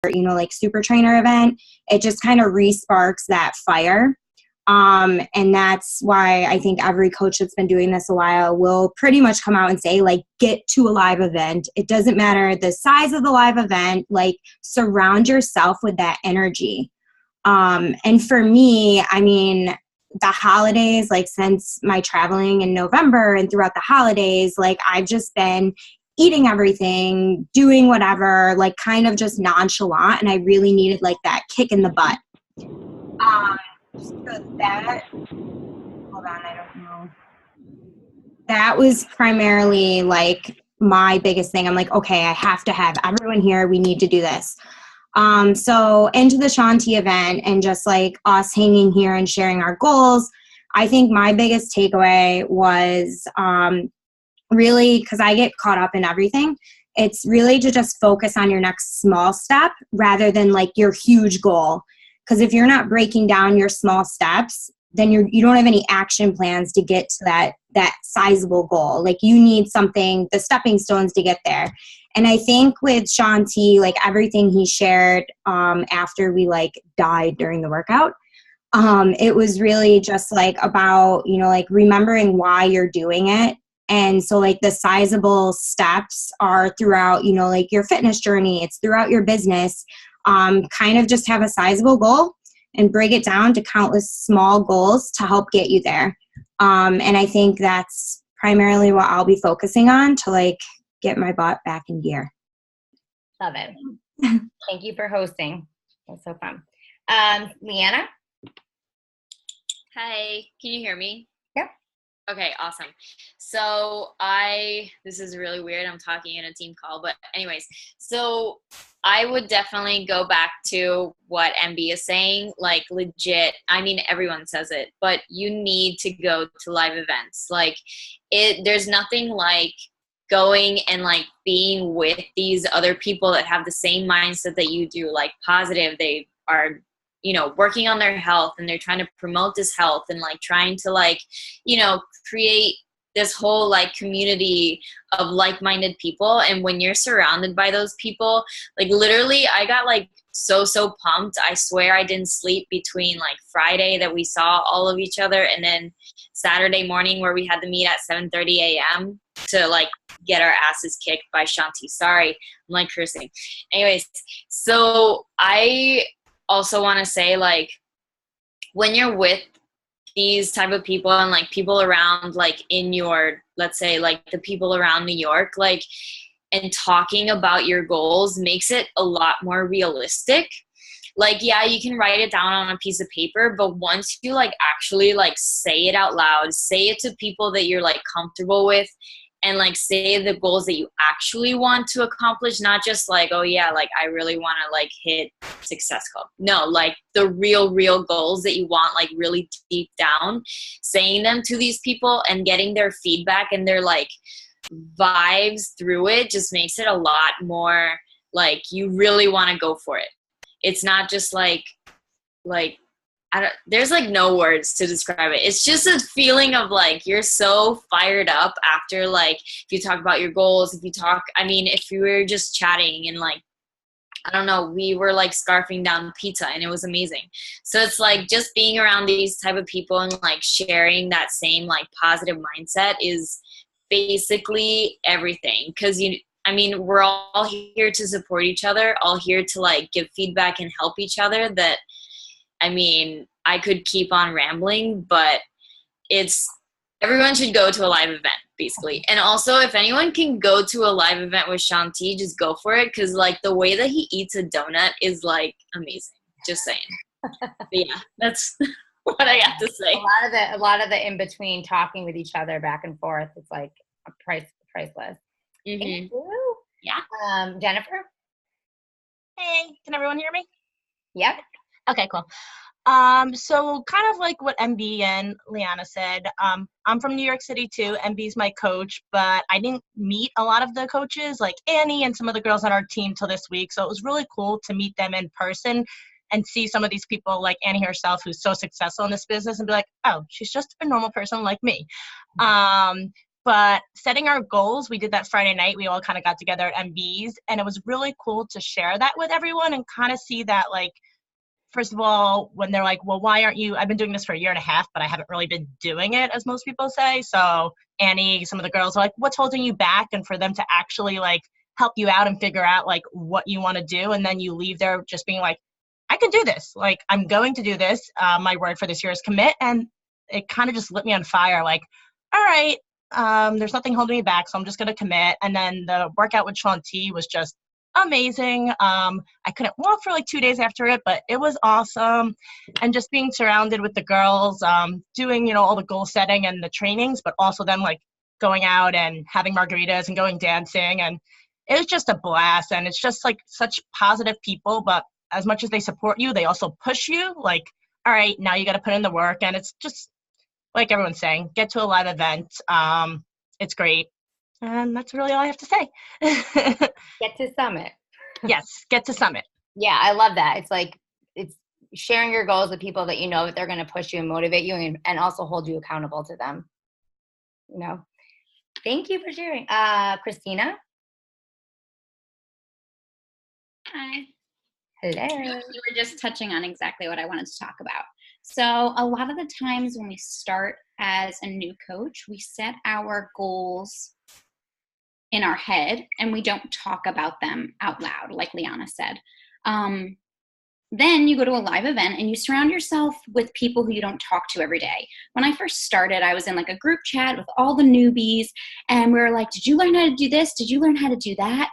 like super trainer event, it just kind of re-sparks that fire. And that's why I think every coach that's been doing this a while will pretty much come out and say, like, get to a live event. It doesn't matter the size of the live event, like, surround yourself with that energy. And for me, I mean, the holidays, like since my traveling in November and throughout the holidays, like I've just been eating everything, doing whatever, like kind of just nonchalant. And I really needed like that kick in the butt. So that, hold on, I don't know. That was primarily like my biggest thing. I'm like, okay, I have to have everyone here. We need to do this. So into the Shaun T event and just like us hanging here and sharing our goals, I think my biggest takeaway was really, because I get caught up in everything, it's really to just focus on your next small step rather than like your huge goal. Because if you're not breaking down your small steps, then you don't have any action plans to get to that sizable goal. Like you need something, the stepping stones to get there. And I think with Shaun T, like everything he shared after we like died during the workout, it was really just like about, like remembering why you're doing it. And so like the sizable steps are throughout, like your fitness journey, it's throughout your business, kind of just have a sizable goal and break it down to countless small goals to help get you there. And I think that's primarily what I'll be focusing on to like get my butt back in gear. Love it. Thank you for hosting. That's so fun. Leanna? Hi, can you hear me? Yep. Okay, awesome. So this is really weird. I'm talking in a team call, but anyways, so I would definitely go back to what MB is saying, like legit. I mean, everyone says it, but you need to go to live events. Like there's nothing like going and like being with these other people that have the same mindset that you do, like positive. They are, working on their health and they're trying to promote this health and like trying to like, create this whole like community of like-minded people. And when you're surrounded by those people, like literally I got like so pumped. I swear I didn't sleep between like Friday that we saw all of each other and then Saturday morning where we had to meet at 7:30 a.m. to like get our asses kicked by Shaun T. Sorry, I'm like cursing. Anyways, so I also want to say like when you're with these type of people and like people around like in your, let's say like the people around New York, like, and talking about your goals makes it a lot more realistic. Like, yeah, you can write it down on a piece of paper, but once you like actually like say it out loud, say it to people that you're like comfortable with, and like say the goals that you actually want to accomplish, not just like, oh yeah, like I really want to like hit Success Club. No, like the real goals that you want, like really deep down, saying them to these people and getting their feedback and their like vibes through it just makes it a lot more like you really want to go for it. It's not just like there's like no words to describe it. It's just a feeling of like you're so fired up after like if you talk about your goals, if you were just chatting and like I don't know, we were like scarfing down pizza and it was amazing. So it's like just being around these type of people and like sharing that same like positive mindset is basically everything. Because we're all here to support each other, all here to like give feedback and help each other. That I could keep on rambling, but everyone should go to a live event, basically. And also, if anyone can go to a live event with Shaun T, just go for it, because like the way that he eats a donut is like amazing. Just saying. But yeah, that's what I got to say. A lot of the in between talking with each other back and forth, it's like priceless. Mm-hmm. Thank you. Yeah. Jennifer. Hey, can everyone hear me? Yep. Okay, cool. So kind of like what MB and Liana said, I'm from New York City too. MB's my coach, but I didn't meet a lot of the coaches like Annie and some of the girls on our team till this week. So it was really cool to meet them in person and see some of these people like Annie herself, who's so successful in this business, and be like, oh, she's just a normal person like me. But But setting our goals, we did that Friday night. We all kind of got together at MB's, and it was really cool to share that with everyone and kind of see that, like, first of all, when they're like, well, why aren't you, I've been doing this for a year and a half, but I haven't really been doing it, as most people say. So Annie, some of the girls are like, what's holding you back? And for them to actually like help you out and figure out like what you want to do. And then you leave there just being like, I can do this. Like, I'm going to do this. My word for this year is commit. And it kind of just lit me on fire. Like, all right, there's nothing holding me back, so I'm just going to commit. And then the workout with Shaun T was just amazing. I couldn't walk for like 2 days after it, but it was awesome. And just being surrounded with the girls, doing, you know, all the goal setting and the trainings, but also them like going out and having margaritas and going dancing. And it was just a blast. And it's just like such positive people, but as much as they support you, they also push you like, all right, now you got to put in the work. And it's just like everyone's saying, get to a live event. It's great. And that's really all I have to say. Get to summit. Yes, get to summit. Yeah, I love that. It's like, it's sharing your goals with people that you know that they're going to push you and motivate you and also hold you accountable to them. You know, thank you for sharing. Christina. Hi. Hello. You were just touching on exactly what I wanted to talk about. So a lot of the times when we start as a new coach, we set our goals in our head and we don't talk about them out loud, like Liana said. Then you go to a live event and you surround yourself with people who you don't talk to every day. When I first started, I was in like a group chat with all the newbies and we were like, did you learn how to do this? Did you learn how to do that?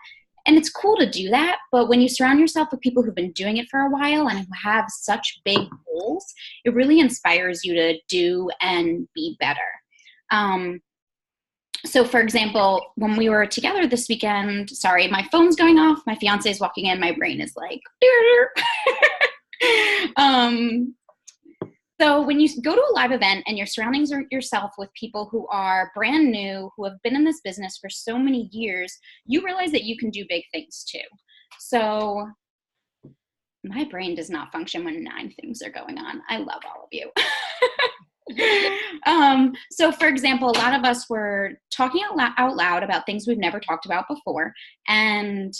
And it's cool to do that, but when you surround yourself with people who've been doing it for a while and who have such big goals, it really inspires you to do and be better. So for example, when we were together this weekend, sorry, my phone's going off, my fiance is walking in, my brain is like, so when you go to a live event and you're surrounding yourself with people who are brand new, who have been in this business for so many years, you realize that you can do big things too. So my brain does not function when 9 things are going on. I love all of you. So for example, a lot of us were talking out loud about things we've never talked about before. And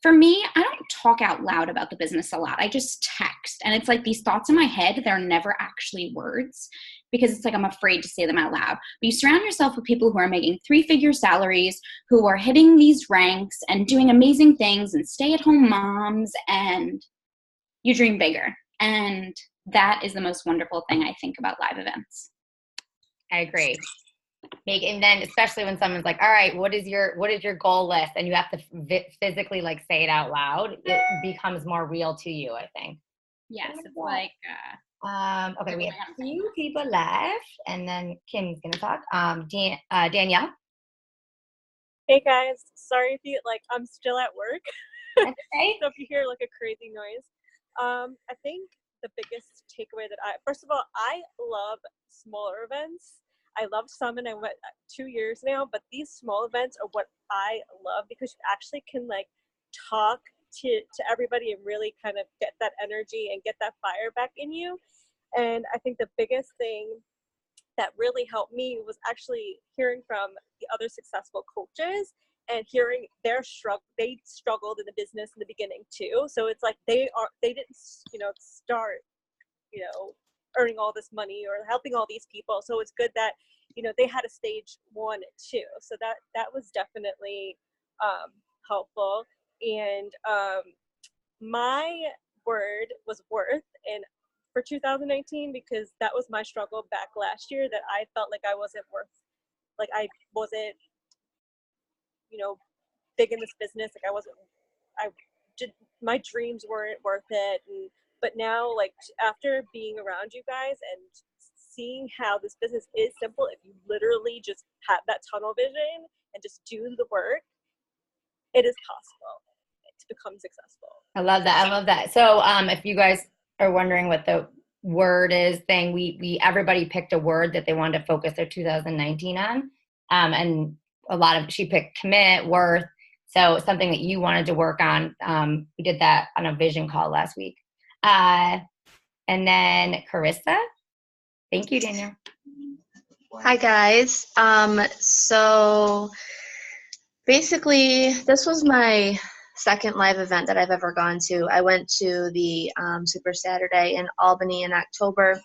for me, I don't talk out loud about the business a lot. I just text. And it's like these thoughts in my head, they're never actually words because it's like I'm afraid to say them out loud. But you surround yourself with people who are making 3-figure salaries, who are hitting these ranks and doing amazing things and stay-at-home moms, and you dream bigger. And that is the most wonderful thing I think about live events. I agree. And then especially when someone's like, all right, what is your goal list? And you have to physically like say it out loud. It becomes more real to you, I think. Yes, it's like. Okay, we have 2 people left, and then Kim's gonna talk. Danielle. Hey guys, sorry if you I'm still at work. Okay. So if you hear like a crazy noise, I think the biggest takeaway that first of all, I love smaller events. I loved some and I went 2 years now, but these small events are what I love because you actually can like talk to everybody and really kind of get that energy and get that fire back in you. And I think the biggest thing that really helped me was actually hearing from the other successful coaches and hearing their struggle. They struggled in the business in the beginning too. So it's like they didn't, start, earning all this money or helping all these people. So it's good that, they had a stage 1 too. So that was definitely helpful. And my word was worth, and for 2019, because that was my struggle back last year, that I felt like I wasn't worth, like I wasn't, big in this business. Like my dreams weren't worth it. But now, like after being around you guys and seeing how this business is simple, if you literally just have that tunnel vision and just do the work, it is possible to become successful. I love that. So if you guys are wondering what the word is thing, we everybody picked a word that they wanted to focus their 2019 on. And she picked commit, worth. So something that you wanted to work on. We did that on a vision call last week. And then Carissa. Thank you, Danielle. Hi guys. So basically, this was my second live event that I've ever gone to. I went to the Super Saturday in Albany in October,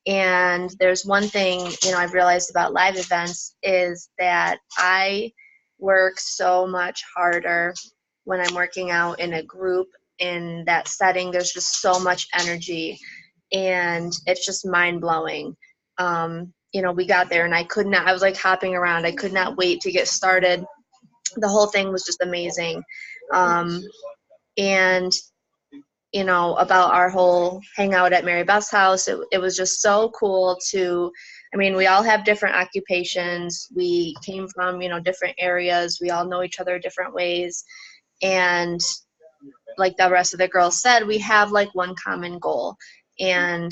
and there's one thing I've realized about live events is that I work so much harder when I'm working out in a group in that setting. There's just so much energy, and it's just mind blowing. We got there and I was like hopping around. I could not wait to get started. The whole thing was just amazing. And about our whole hangout at Mary Beth's house, it was just so cool we all have different occupations. We came from, different areas. We all know each other different ways. And like the rest of the girls said, we have like one common goal. And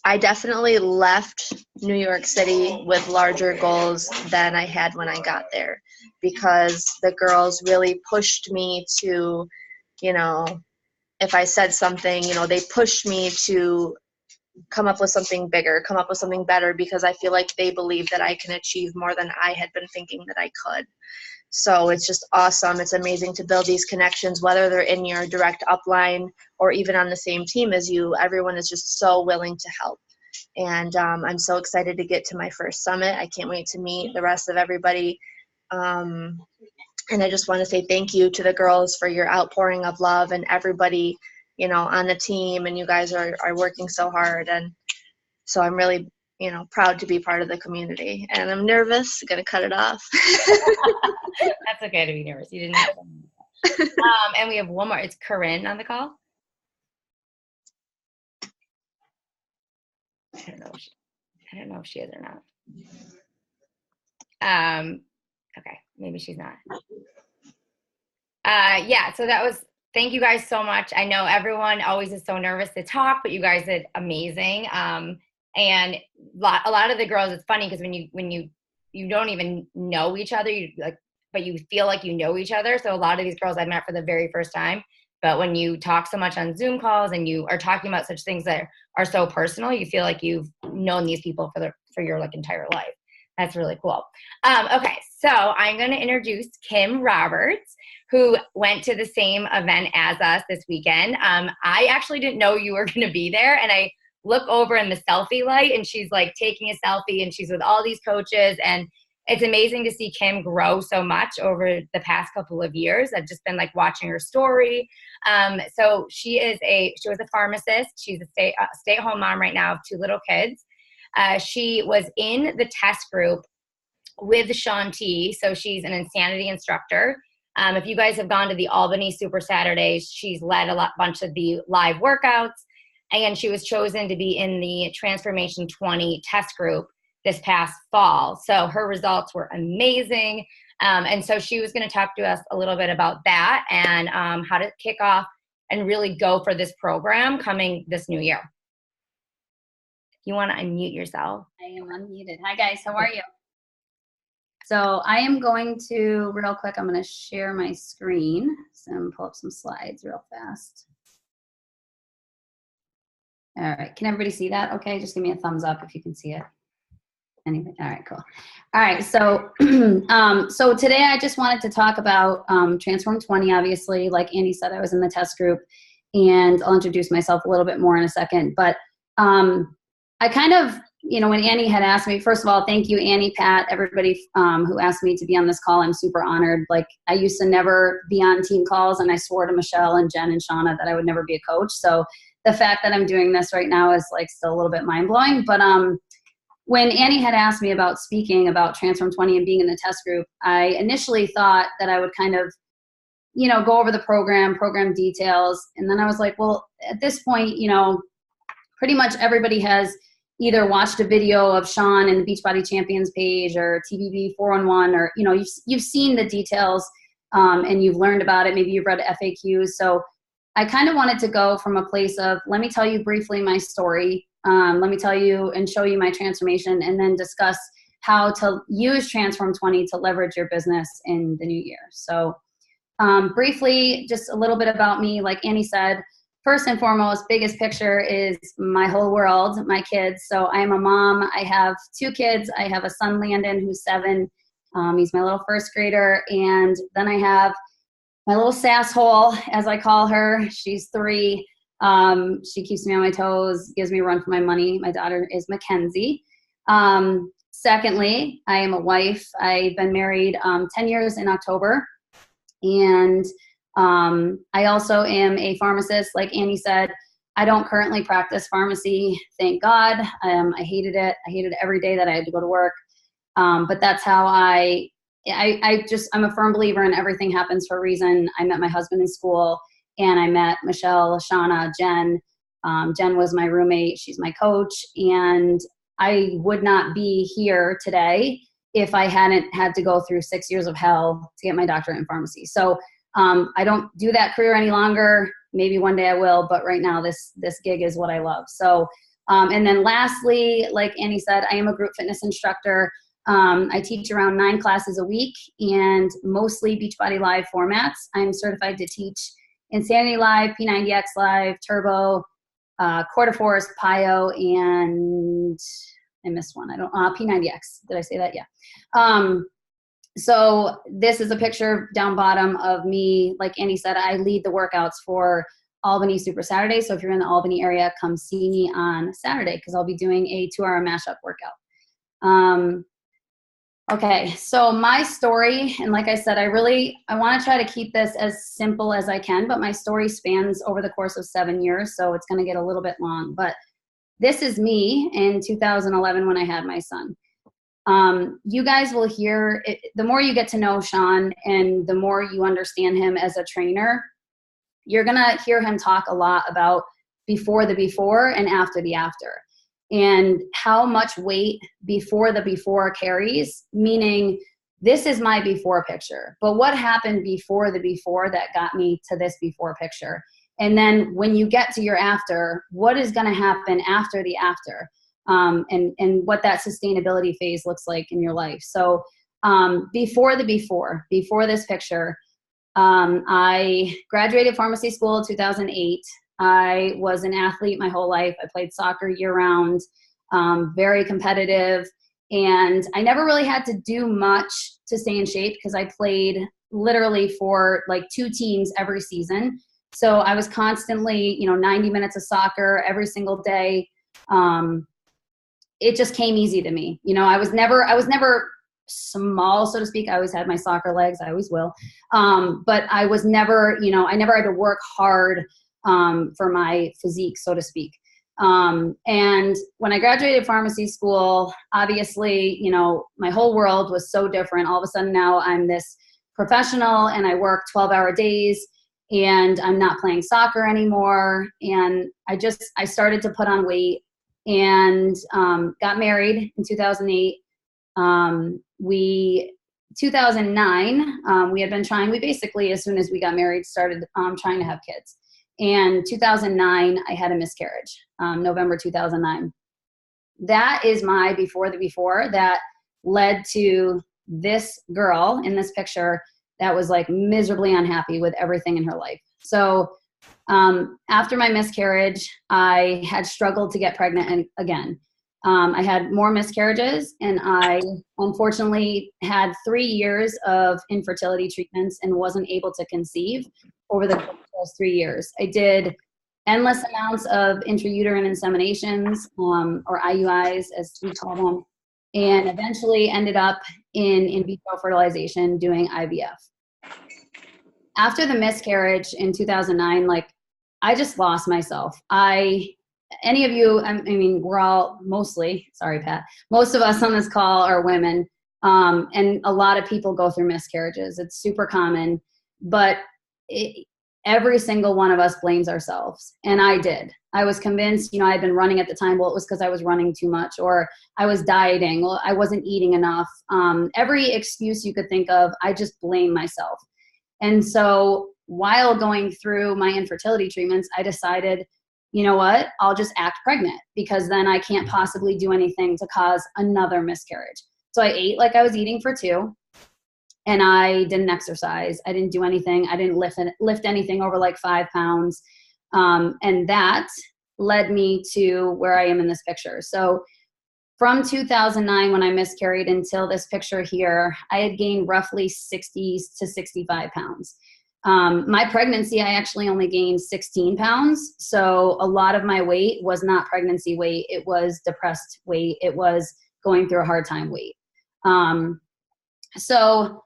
I definitely left New York City with larger goals than I had when I got there, because the girls really pushed me to, if I said something, they pushed me to come up with something bigger, come up with something better, because I feel like they believe that I can achieve more than I had been thinking that I could. So it's just awesome. It's amazing to build these connections, whether they're in your direct upline or even on the same team as you. Everyone is just so willing to help. And I'm so excited to get to my first summit. I can't wait to meet the rest of everybody. And I just want to say thank you to the girls for your outpouring of love, and everybody, on the team. And you guys are working so hard. And so I'm really, proud to be part of the community. And I'm nervous. I'm going to cut it off. That's okay to be nervous. You didn't have to. And we have one more. It's Corinne on the call. I don't know if she is or not. Okay, maybe she's not. Yeah, so thank you guys so much. I know everyone always is so nervous to talk, but you guys did amazing. And a lot of the girls, it's funny because when you don't even know each other, but you feel like you know each other. So a lot of these girls I met for the very first time, but when you talk so much on Zoom calls and you are talking about such things that are so personal, you feel like you've known these people for your entire life. That's really cool. Okay, so I'm going to introduce Kim Roberts, who went to the same event as us this weekend. I actually didn't know you were going to be there, and I look over in the selfie light, and she's like taking a selfie, and she's with all these coaches, and it's amazing to see Kim grow so much over the past couple of years. I've just been watching her story. So she was a pharmacist. She's a stay-at-home mom right now of 2 little kids. She was in the test group with Shaun T. So she's an insanity instructor. If you guys have gone to the Albany Super Saturdays, she's led bunch of the live workouts, and she was chosen to be in the Transformation 20 test group this past fall. So her results were amazing. And so she was going to talk to us a little bit about that and how to kick off and really go for this program coming this new year. You want to unmute yourself? I am unmuted. Hi guys, how are you? So I am going to, real quick, I'm going to share my screen. So I'm going to pull up some slides real fast. All right, can everybody see that? Okay, just give me a thumbs up if you can see it. Anything? All right, cool. All right, so so today I just wanted to talk about Transform 20. Obviously, like Annie said, I was in the test group, and I'll introduce myself a little bit more in a second. But I kind of, when Annie had asked me, first of all, thank you, Annie, Pat, everybody who asked me to be on this call. I'm super honored. I used to never be on team calls, and I swore to Michelle and Jen and Shauna that I would never be a coach. So the fact that I'm doing this right now is still a little bit mind blowing. But when Annie had asked me about speaking about Transform 20 and being in the test group, I initially thought that I would kind of, go over the program details. And then I was like, well, at this point, pretty much everybody has either watched a video of Shaun and the Beachbody Champions page or TBB 411, or, you've seen the details and you've learned about it. Maybe you've read FAQs. So I kind of wanted to go from a place of, let me tell you briefly my story. Let me tell you and show you my transformation, and then discuss how to use Transform 20 to leverage your business in the new year. So briefly, just a little bit about me. Like Annie said, first and foremost, biggest picture is my whole world, my kids. So I am a mom. I have 2 kids. I have a son, Landon, who's 7. He's my little first grader. And then I have my little sasshole, as I call her. She's 3. She keeps me on my toes, gives me a run for my money. My daughter is Mackenzie. Secondly, I am a wife. I've been married 10 years in October. And I also am a pharmacist. Like Annie said, I don't currently practice pharmacy, thank God. I hated it. I hated every day that I had to go to work. But that's how I'm a firm believer in everything happens for a reason. I met my husband in school, and I met Michelle, Shauna, Jen. Jen was my roommate. She's my coach. And I would not be here today if I hadn't had to go through 6 years of hell to get my doctorate in pharmacy. So I don't do that career any longer. Maybe one day I will, but right now this gig is what I love. So, and then lastly, like Annie said, I am a group fitness instructor. I teach around 9 classes a week, and mostly Beachbody Live formats. I'm certified to teach Insanity Live, P90X Live, Turbo, Quarter Force, Pio, and I missed one. P90X. Did I say that? Yeah. So this is a picture down bottom of me. Like Annie said, I lead the workouts for Albany Super Saturday. So if you're in the Albany area, come see me on Saturday, because I'll be doing a 2-hour mashup workout. Okay, so my story, and like I said, I want to try to keep this as simple as I can, but my story spans over the course of 7 years, so it's going to get a little bit long. But this is me in 2011 when I had my son. You guys will hear, the more you get to know Sean and the more you understand him as a trainer, you're going to hear him talk a lot about before the before and after the after, and how much weight before the before carries, meaning this is my before picture, but what happened before the before that got me to this before picture? And then when you get to your after, what is going to happen after the after? And what that sustainability phase looks like in your life. So before this picture, I graduated pharmacy school in 2008. I was an athlete my whole life. I played soccer year round, very competitive. And I never really had to do much to stay in shape, because I played literally for like 2 teams every season. So I was constantly, 90 minutes of soccer every single day. It just came easy to me. I was never small, so to speak. I always had my soccer legs. I always will. But I was never, I never had to work hard for my physique, so to speak. And when I graduated pharmacy school, obviously, my whole world was so different. All of a sudden now I'm this professional and I work 12-hour days, and I'm not playing soccer anymore. And I started to put on weight, and got married in 2008. 2009, we had been trying, we basically, as soon as we got married, started trying to have kids. And 2009, I had a miscarriage, November 2009. That is my before the before that led to this girl in this picture that was like miserably unhappy with everything in her life. So after my miscarriage, I had struggled to get pregnant again. I had more miscarriages, and I unfortunately had 3 years of infertility treatments and wasn't able to conceive over the course of those 3 years. I did endless amounts of intrauterine inseminations, or IUIs as we call them, and eventually ended up in vitro fertilization doing IVF. After the miscarriage in 2009, I just lost myself. Any of you, I mean, we're all mostly, sorry, Pat, most of us on this call are women. And a lot of people go through miscarriages. It's super common, but every single one of us blames ourselves. And I did. I was convinced, I'd been running at the time. Well, it was because I was running too much, or I was dieting. Well, I wasn't eating enough. Every excuse you could think of, I just blame myself. And so while going through my infertility treatments, I decided, you know what, I'll just act pregnant, because then I can't possibly do anything to cause another miscarriage. So I ate like I was eating for 2, and I didn't exercise. I didn't do anything. I didn't lift anything over like 5 pounds. And that led me to where I am in this picture. So from 2009, when I miscarried, until this picture here, I had gained roughly 60 to 65 pounds. My pregnancy, I actually only gained 16 pounds. So a lot of my weight was not pregnancy weight. It was depressed weight. It was going through a hard time weight. So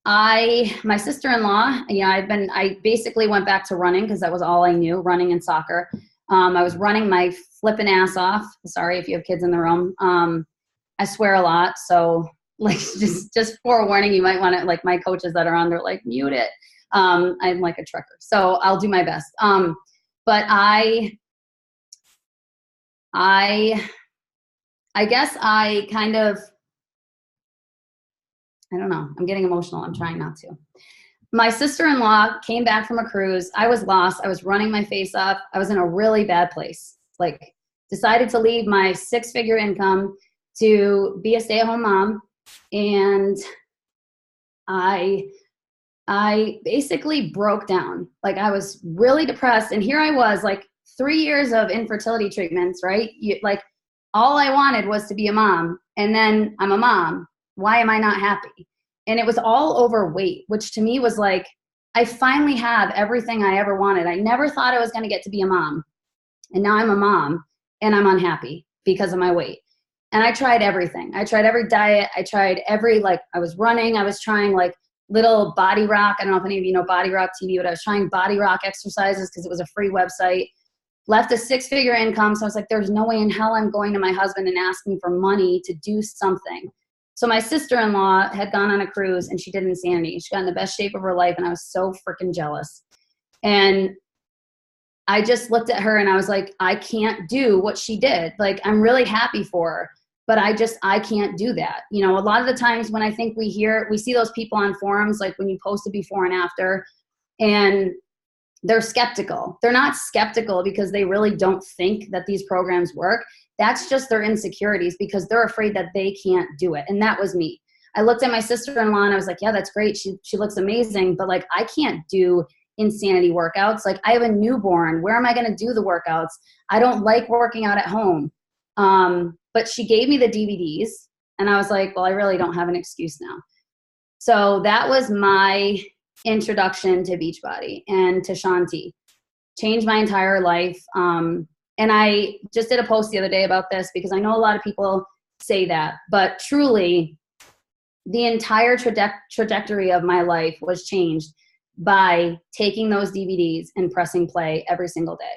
my sister-in-law, I basically went back to running because that was all I knew, running and soccer. I was running my flipping ass off. Sorry if you have kids in the room. I swear a lot. So like, just forewarning, you might want to, like my coaches that are on, they're like, mute it. I'm like a trucker, so I'll do my best. But I guess I kind of, I don't know. I'm getting emotional. I'm trying not to. My sister-in-law came back from a cruise. I was lost. I was running my face off. I was in a really bad place. Like, decided to leave my 6-figure income to be a stay-at-home mom. And I basically broke down. Like, I was really depressed. And here I was, like 3 years of infertility treatments, right? Like, all I wanted was to be a mom. And then I'm a mom. Why am I not happy? And it was all over weight, which to me was like, I finally have everything I ever wanted. I never thought I was going to get to be a mom. And now I'm a mom and I'm unhappy because of my weight. And I tried everything. I tried every diet. I tried I was running. I was trying like little Body Rock. I don't know if any of you know Body Rock TV, but I was trying Body Rock exercises because it was a free website. Left a 6-figure income. So I was like, there's no way in hell I'm going to my husband and asking for money to do something. So my sister-in-law had gone on a cruise and she did Insanity. She got in the best shape of her life and I was so freaking jealous. And I just looked at her and I was like, I can't do what she did. Like, I'm really happy for her, but I can't do that. You know, a lot of the times when I think we see those people on forums, like when you post a before and after, and they're skeptical. They're not skeptical because they really don't think that these programs work. That's just their insecurities because they're afraid that they can't do it. And that was me. I looked at my sister-in-law and I was like, yeah, that's great. She looks amazing, but like, I can't do Insanity workouts. Like, I have a newborn. Where am I going to do the workouts? I don't like working out at home. But she gave me the DVDs and I was like, well, I really don't have an excuse now. So that was my introduction to Beachbody and to Shanti. Changed my entire life. And I just did a post the other day about this because I know a lot of people say that, but truly the entire trajectory of my life was changed by taking those DVDs and pressing play every single day.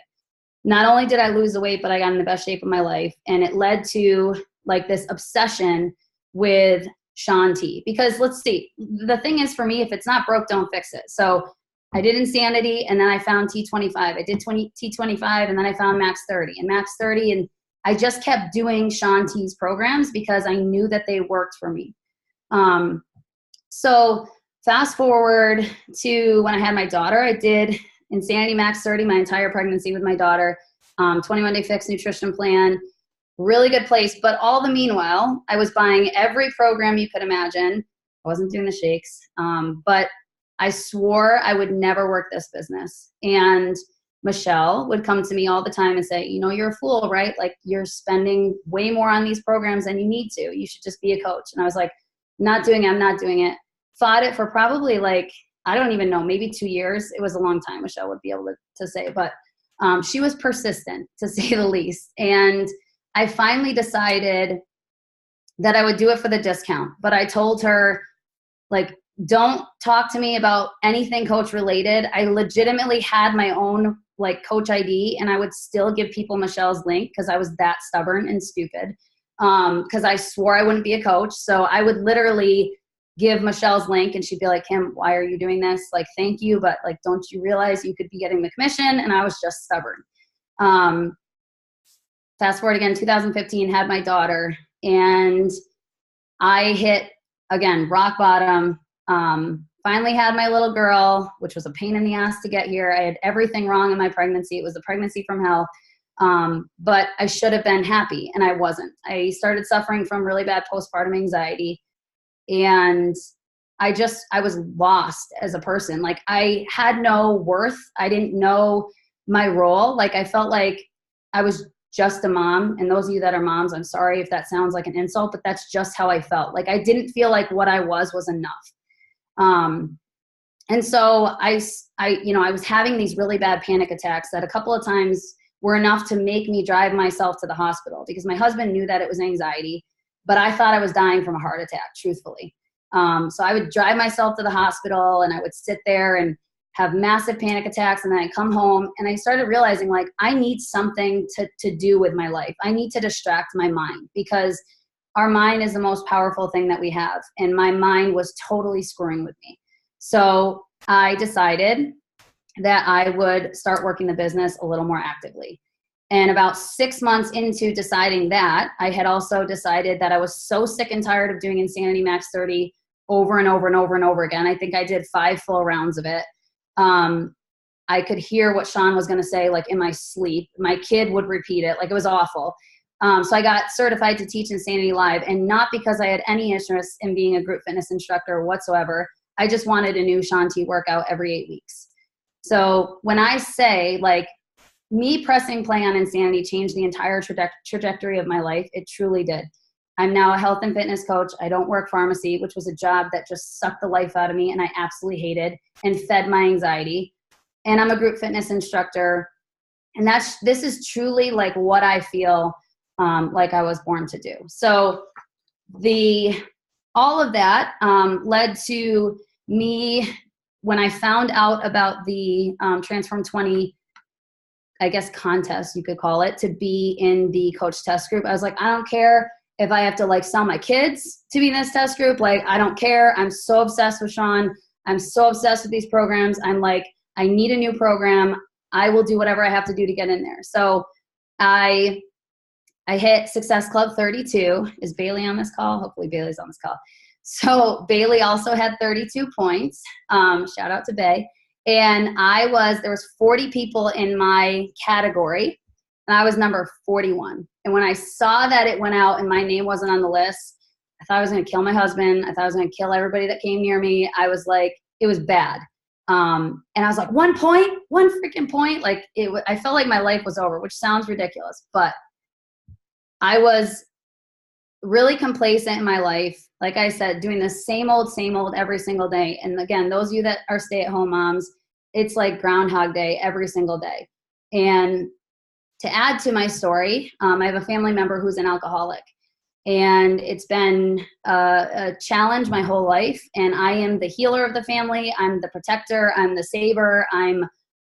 Not only did I lose the weight, but I got in the best shape of my life. And it led to like this obsession with Shanti. Because let's see, the thing is for me, if it's not broke, don't fix it. So I did Insanity and then I found T25. I did T25 and then I found Max 30 and Max 30. And I just kept doing Shanti's programs because I knew that they worked for me. So fast forward to when I had my daughter, I did Insanity Max 30 my entire pregnancy with my daughter, 21-day fixed nutrition plan, really good place. But all the meanwhile, I was buying every program you could imagine. I wasn't doing the shakes, but I swore I would never work this business. And Michelle would come to me all the time and say, you know, you're a fool, right? Like, you're spending way more on these programs than you need to. You should just be a coach. And I was like, I'm not doing it. Fought it for probably like, I don't even know, maybe 2 years. It was a long time, Michelle would be able to say, but she was persistent, to say the least. And I finally decided that I would do it for the discount. But I told her, like, don't talk to me about anything coach related. I legitimately had my own like coach ID and I would still give people Michelle's link because I was that stubborn and stupid. Because I swore I wouldn't be a coach. So I would literally give Michelle's link and she'd be like, Kim, why are you doing this? Like, thank you, but like, don't you realize you could be getting the commission? And I was just stubborn. Fast forward again, 2015, had my daughter and I hit, again, rock bottom. Finally had my little girl, which was a pain in the ass to get here. I had everything wrong in my pregnancy. It was a pregnancy from hell. But I should have been happy and I wasn't. I started suffering from really bad postpartum anxiety and I was lost as a person. Like, I had no worth. I didn't know my role. Like I felt like I was just a mom. And those of you that are moms, I'm sorry if that sounds like an insult, but that's just how I felt. Like I didn't feel like what I was enough. And so I was having these really bad panic attacks that a couple of times were enough to make me drive myself to the hospital, because my husband knew that it was anxiety, but I thought I was dying from a heart attack, truthfully. So I would drive myself to the hospital and I would sit there and have massive panic attacks, and then I'd come home and I started realizing, like, I need something to do with my life. I need to distract my mind, because our mind is the most powerful thing that we have. And my mind was totally screwing with me. So I decided that I would start working the business a little more actively. And about 6 months into deciding that, I had also decided that I was so sick and tired of doing Insanity Max 30 over and over and over and over again. I think I did 5 full rounds of it. I could hear what Sean was going to say, like in my sleep. My kid would repeat it. Like, it was awful. So I got certified to teach Insanity Live, and not because I had any interest in being a group fitness instructor whatsoever. I just wanted a new Shaun T workout every 8 weeks. So when I say, like, me pressing play on Insanity changed the entire trajectory of my life, it truly did. I'm now a health and fitness coach. I don't work pharmacy, which was a job that just sucked the life out of me and I absolutely hated and fed my anxiety. And I'm a group fitness instructor. And this is truly like what I feel like I was born to do. So all of that led to me, when I found out about the Transform 20, I guess, contest, you could call it, to be in the coach test group. I was like, I don't care if I have to, like, sell my kids to be in this test group. Like, I don't care. I'm so obsessed with Sean. I'm so obsessed with these programs. I'm like, I need a new program. I will do whatever I have to do to get in there. So I hit Success Club 32. Is Bailey on this call? Hopefully Bailey's on this call. So Bailey also had 32 points. Shout out to Bay. And there was 40 people in my category, and I was number 41. And when I saw that it went out and my name wasn't on the list, I thought I was going to kill my husband. I thought I was going to kill everybody that came near me. I was like, it was bad. And I was like, 1 point, 1 freaking point. Like, I felt like my life was over, which sounds ridiculous, but I was really complacent in my life. Like I said, doing the same old every single day. And again, those of you that are stay-at-home moms, it's like Groundhog Day every single day. And to add to my story, I have a family member who's an alcoholic. And it's been a challenge my whole life. And I am the healer of the family. I'm the protector. I'm the saver. I'm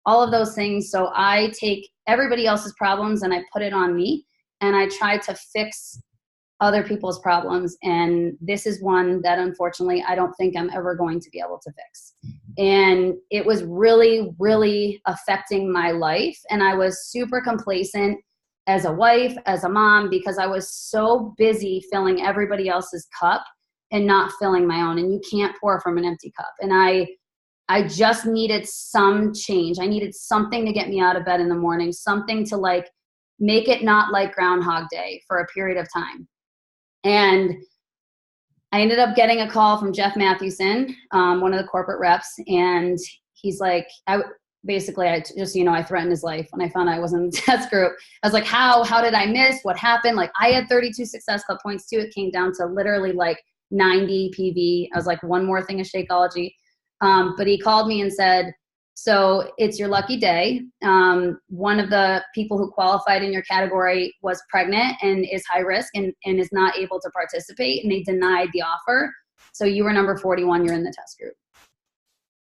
all of those things. So I take everybody else's problems and I put it on me. And I try to fix other people's problems. And this is one that, unfortunately, I don't think I'm ever going to be able to fix. And it was really, really affecting my life. And I was super complacent as a wife, as a mom, because I was so busy filling everybody else's cup and not filling my own. And you can't pour from an empty cup. And I just needed some change. I needed something to get me out of bed in the morning, something to, like, make it not like Groundhog Day for a period of time. And I ended up getting a call from Jeff Matthewson, one of the corporate reps. And he's like, I threatened his life when I found out I wasn't in the test group. I was like, how did I miss? What happened? Like, I had 32 Success Club points too. It came down to literally like 90 PV. I was like, one more thing of Shakeology. But he called me and said, so it's your lucky day. One of the people who qualified in your category was pregnant and is high risk and is not able to participate, and they denied the offer. So you were number 41, you're in the test group.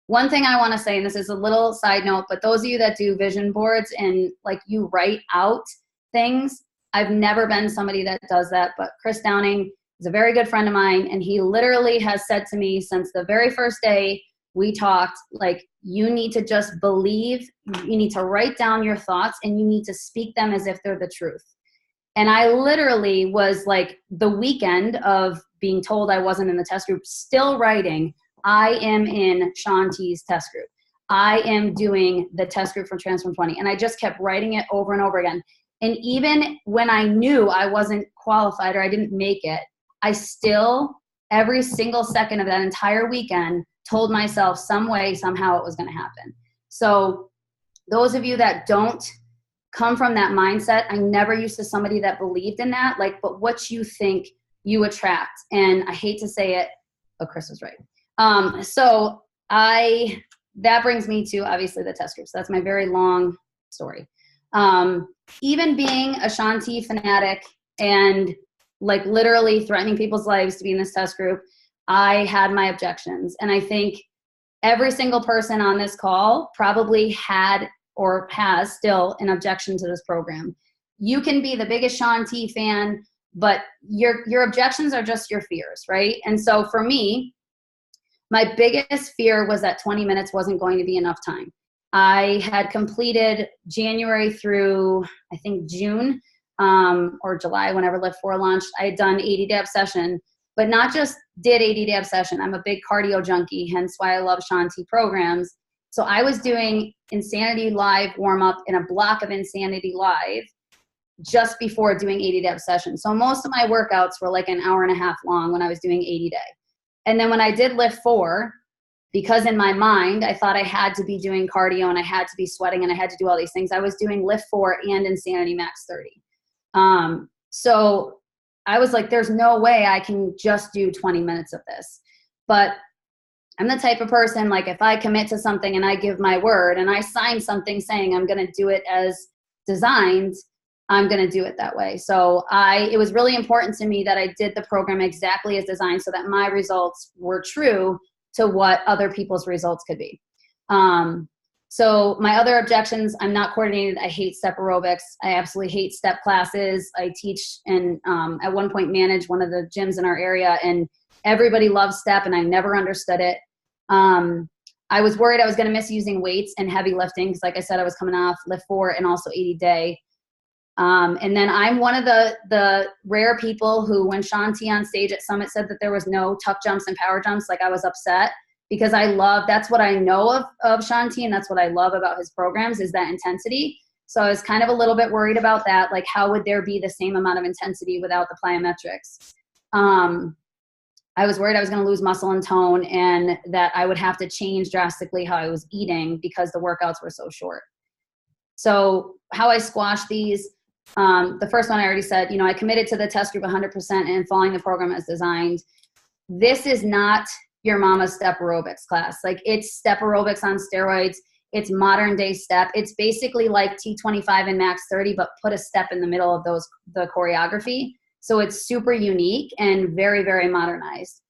One thing I want to say, and this is a little side note, but those of you that do vision boards and, like, you write out things, I've never been somebody that does that, but Chris Downing is a very good friend of mine, and he literally has said to me since the very first day we talked, like, you need to just believe, you need to write down your thoughts, and you need to speak them as if they're the truth. And I literally was, like, the weekend of being told I wasn't in the test group, still writing, I am in Shaun T's test group. I am doing the test group for Transform 20. And I just kept writing it over and over again. And even when I knew I wasn't qualified or I didn't make it, I still, every single second of that entire weekend, told myself some way, somehow it was going to happen. So those of you that don't come from that mindset, I never used to somebody that believed in that, like, but what you think you attract. And I hate to say it, oh, Chris was right. So that brings me to obviously the test group. So that's my very long story. Even being a Shanti fanatic and like literally threatening people's lives to be in this test group, I had my objections. And I think every single person on this call probably had or has still an objection to this program. You can be the biggest Shanti fan, but your objections are just your fears, right? And so for me, my biggest fear was that 20 minutes wasn't going to be enough time. I had completed January through, I think, June or July, whenever Lift 4 launched. I had done 80-day obsession, but not just did 80-day obsession. I'm a big cardio junkie, hence why I love Shanti programs. So I was doing Insanity Live warm-up in a block of Insanity Live just before doing 80-day obsession. So most of my workouts were like an hour and a half long when I was doing 80-day. And then when I did Lift 4, because in my mind, I thought I had to be doing cardio and I had to be sweating and I had to do all these things, I was doing Lift 4 and Insanity Max 30. So I was like, there's no way I can just do 20 minutes of this. But I'm the type of person, like if I commit to something and I give my word and I sign something saying I'm going to do it as designed, I'm going to do it that way. So it was really important to me that I did the program exactly as designed so that my results were true to what other people's results could be. So my other objections, I'm not coordinated. I hate step aerobics. I absolutely hate step classes. I teach and at one point manage one of the gyms in our area, and everybody loves step and I never understood it. I was worried I was going to miss using weights and heavy lifting because like I said, I was coming off Lift 4 and also 80-day. And then I'm one of the rare people who, when Shanti on stage at Summit said that there was no tuck jumps and power jumps, like I was upset because that's what I know of Shanti, and that's what I love about his programs is that intensity. So I was kind of a little bit worried about that. Like, how would there be the same amount of intensity without the plyometrics? I was worried I was going to lose muscle and tone and that I would have to change drastically how I was eating because the workouts were so short. So how I squashed these, the first one I already said, I committed to the test group 100% and following the program as designed. This is not your mama's step aerobics class. Like, it's step aerobics on steroids. It's modern day step. It's basically like T25 and Max 30, but put a step in the middle of the choreography. So it's super unique and very, very modernized.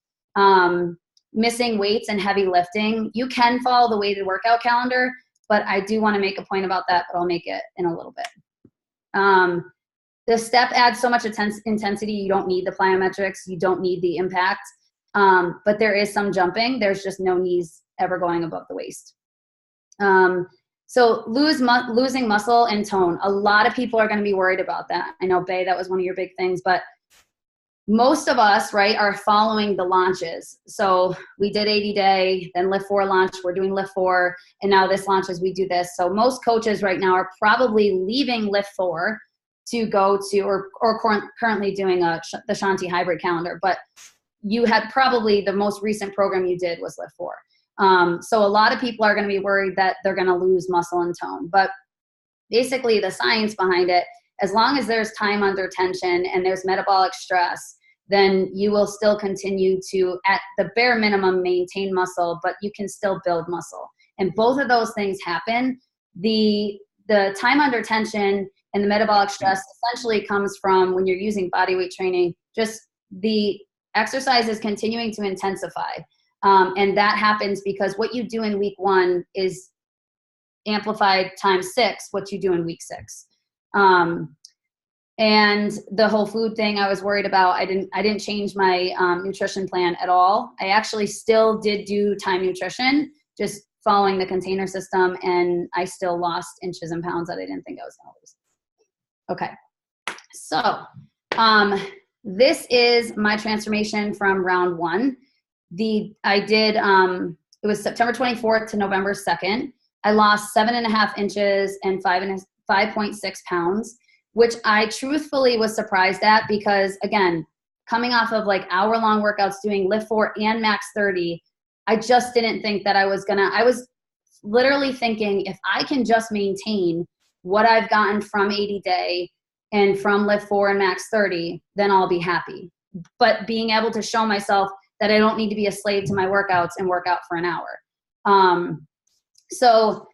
Missing weights and heavy lifting. You can follow the weighted workout calendar, but I do want to make a point about that, but I'll make it in a little bit. The step adds so much intensity. You don't need the plyometrics. You don't need the impact. But there is some jumping. There's just no knees ever going above the waist. So losing muscle and tone. A lot of people are going to be worried about that. I know, Bay, that was one of your big things, but most of us, right, are following the launches. So we did 80-day, then Lift 4 launched, we're doing Lift 4, and now this launches, we do this. So most coaches right now are probably leaving Lift 4 to go to, or currently doing the Shanti hybrid calendar, but you had probably the most recent program you did was Lift 4. So a lot of people are going to be worried that they're going to lose muscle and tone, but basically the science behind it, as long as there's time under tension and there's metabolic stress, then you will still continue to, at the bare minimum, maintain muscle, but you can still build muscle. And both of those things happen. The time under tension and the metabolic stress essentially comes from when you're using body weight training, just the exercise is continuing to intensify. And that happens because what you do in week 1 is amplified times 6 what you do in week 6. And the whole food thing I was worried about, I didn't change my nutrition plan at all. I actually still did do time nutrition, just following the container system, and I still lost inches and pounds that I didn't think I was going to lose. Okay, so this is my transformation from round 1. It was September 24th to November 2nd. I lost 7.5 inches and 5.6 pounds, which I truthfully was surprised at because, again, coming off of like hour-long workouts doing Lift 4 and Max 30, I just didn't think that I was literally thinking, if I can just maintain what I've gotten from 80 Day and from Lift 4 and Max 30, then I'll be happy. But being able to show myself that I don't need to be a slave to my workouts and work out for an hour. So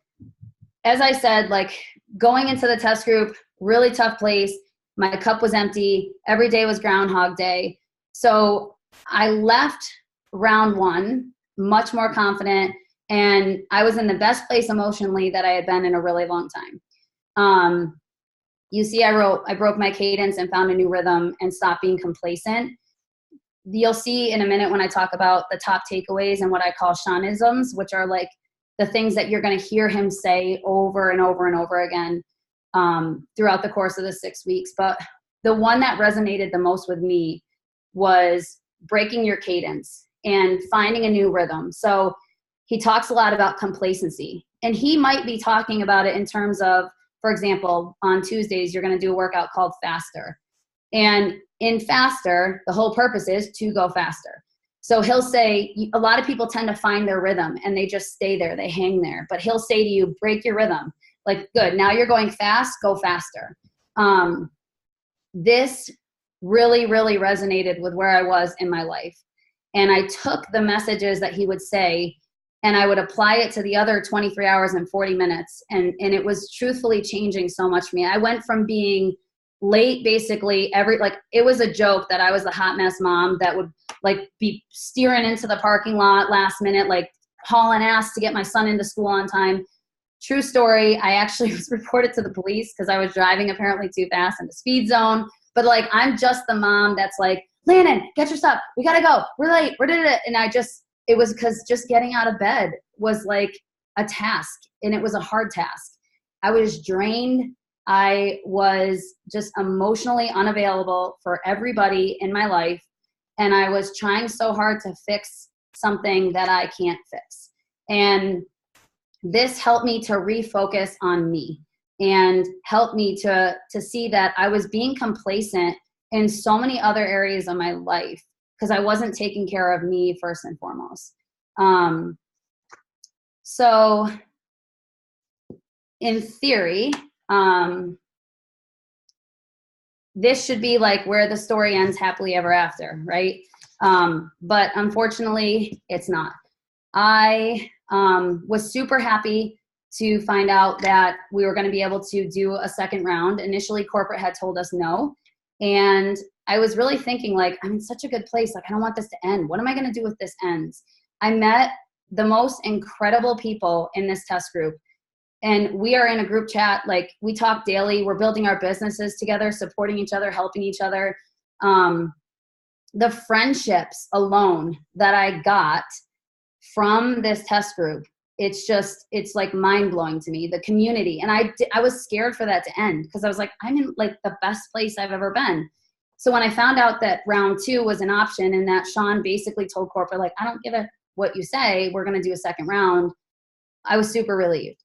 as I said, like going into the test group, really tough place. My cup was empty. Every day was Groundhog Day. So I left round 1 much more confident, and I was in the best place emotionally that I had been in a really long time. You see, I broke my cadence and found a new rhythm and stopped being complacent. You'll see in a minute when I talk about the top takeaways and what I call Seanisms, which are like the things that you're going to hear him say over and over and over again throughout the course of the 6 weeks. But the one that resonated the most with me was breaking your cadence and finding a new rhythm. So he talks a lot about complacency, and he might be talking about it in terms of, for example, on Tuesdays, you're going to do a workout called Faster. And in Faster, the whole purpose is to go faster. So he'll say, a lot of people tend to find their rhythm and they just stay there, they hang there. But he'll say to you, break your rhythm. Like, good, now you're going fast, go faster. This really, really resonated with where I was in my life. And I took the messages that he would say and I would apply it to the other 23 hours and 40 minutes. And it was truthfully changing so much for me. I went from being late basically it was a joke that I was the hot mess mom that would like be steering into the parking lot last minute, like hauling ass to get my son into school on time. True story. I actually was reported to the police because I was driving apparently too fast in the speed zone. But like, I'm just the mom that's like, Landon, get your stuff. We got to go. We're late. We're doing it. And it was because just getting out of bed was like a task, and it was a hard task. I was drained. I was just emotionally unavailable for everybody in my life. And I was trying so hard to fix something that I can't fix. And this helped me to refocus on me and helped me to see that I was being complacent in so many other areas of my life because I wasn't taking care of me first and foremost. So in theory, this should be like where the story ends happily ever after, right? But unfortunately, it's not. I was super happy to find out that we were going to be able to do a second round. Initially, corporate had told us no. And I was really thinking, like, I'm in such a good place. Like, I don't want this to end. What am I going to do if this ends? I met the most incredible people in this test group. And we are in a group chat. Like, we talk daily. We're building our businesses together, supporting each other, helping each other. The friendships alone that I got from this test group, it's like mind blowing to me, the community. And I was scared for that to end because I was like, I'm in like the best place I've ever been. So when I found out that round 2 was an option and that Sean basically told corporate, like, I don't give a what you say, we're going to do a second round, I was super relieved.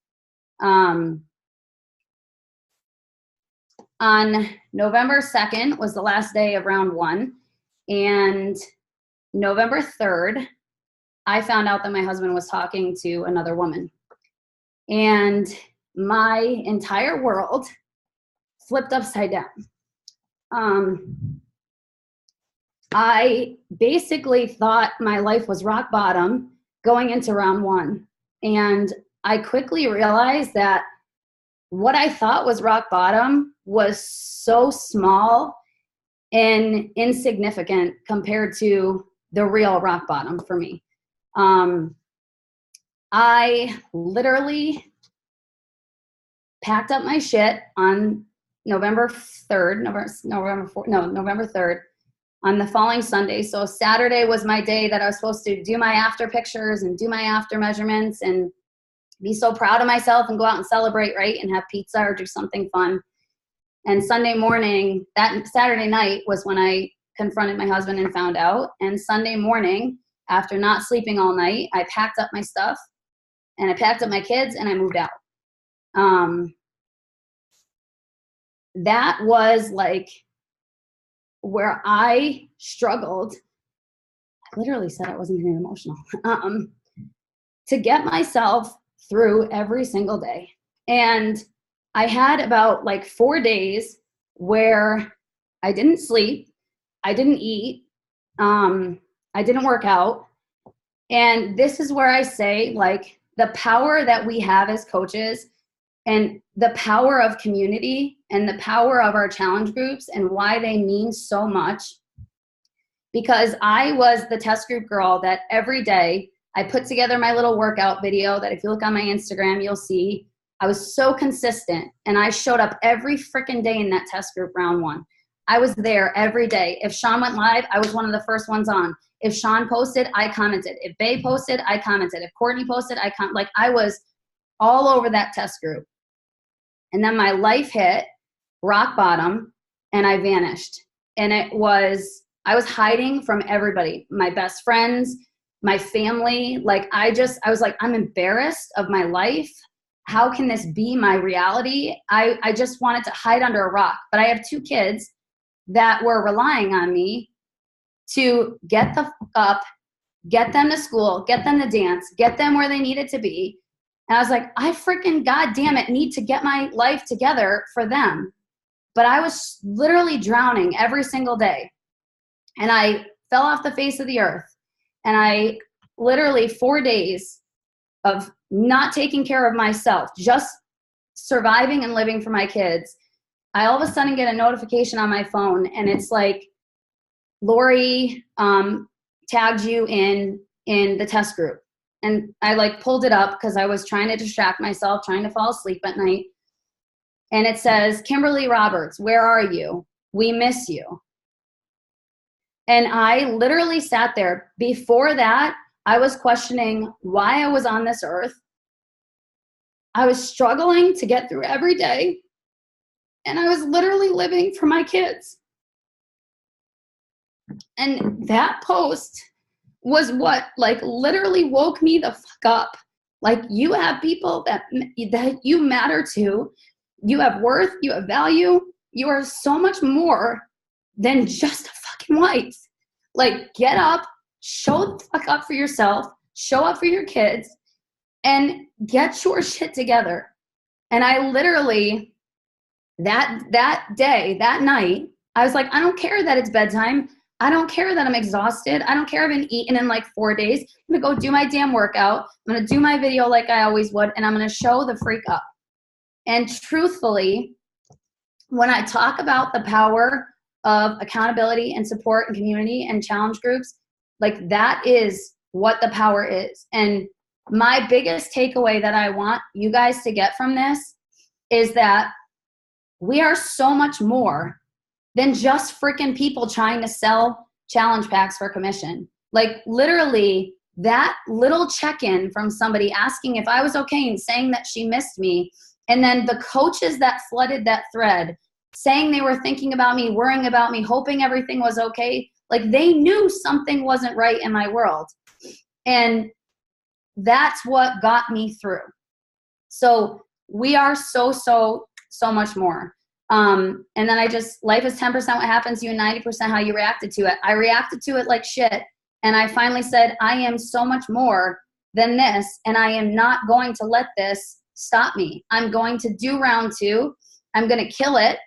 On November 2nd was the last day of round 1. And November 3rd, I found out that my husband was talking to another woman. And my entire world flipped upside down. I basically thought my life was rock bottom going into round 1. And I quickly realized that what I thought was rock bottom was so small and insignificant compared to the real rock bottom for me. I literally packed up my shit on November 3rd, November 3rd, on the following Sunday. So Saturday was my day that I was supposed to do my after pictures and do my after measurements and be so proud of myself and go out and celebrate, right? And have pizza or do something fun. And Sunday morning, that Saturday night was when I confronted my husband and found out. And Sunday morning, after not sleeping all night, I packed up my stuff and I packed up my kids and I moved out. That was like where I struggled. I literally said I wasn't getting emotional. To get myself through every single day. And I had about like 4 days where I didn't sleep, I didn't eat, I didn't work out. And this is where I say, like, the power that we have as coaches and the power of community and the power of our challenge groups and why they mean so much. Because I was the test group girl that every day I put together my little workout video that if you look on my Instagram, you'll see. I was so consistent, and I showed up every freaking day in that test group round 1. I was there every day. If Sean went live, I was one of the first ones on. If Sean posted, I commented. If Bae posted, I commented. If Courtney posted, like I was all over that test group. And then my life hit rock bottom and I vanished. And I was hiding from everybody, my best friends, my family. Like I was like, I'm embarrassed of my life. How can this be my reality? I just wanted to hide under a rock. But I have 2 kids that were relying on me to get the fuck up, get them to school, get them to dance, get them where they needed to be. And I was like, I freaking goddamn it need to get my life together for them. But I was literally drowning every single day. And I fell off the face of the earth. And I literally 4 days of not taking care of myself, just surviving and living for my kids. I all of a sudden get a notification on my phone and it's like, Lori tagged you in the test group. And I like pulled it up because I was trying to distract myself, trying to fall asleep at night. And it says, Kimberly Roberts, where are you? We miss you. And I literally sat there. Before that, I was questioning why I was on this earth. I was struggling to get through every day. And I was literally living for my kids. And that post was what like literally woke me the fuck up. Like you have people that you matter to. You have worth, you have value. You are so much more than just a fucking wife. Like get up, show the fuck up for yourself, show up for your kids, and get your shit together. And I literally, that day, that night, I was like, I don't care that it's bedtime. I don't care that I'm exhausted. I don't care if I haven't eaten in like 4 days. I'm going to go do my damn workout. I'm going to do my video like I always would, and I'm going to show the freak up. And truthfully, when I talk about the power of accountability and support and community and challenge groups, like that is what the power is. And my biggest takeaway that I want you guys to get from this is that we are so much more than just freaking people trying to sell challenge packs for commission. Like literally that little check-in from somebody asking if I was okay and saying that she missed me. And then the coaches that flooded that thread saying they were thinking about me, worrying about me, hoping everything was okay. Like they knew something wasn't right in my world. And that's what got me through. So we are so much more. And then life is 10% what happens to you and 90% how you reacted to it. I reacted to it like shit. And I finally said, I am so much more than this. And I am not going to let this stop me. I'm going to do round 2. I'm going to kill it.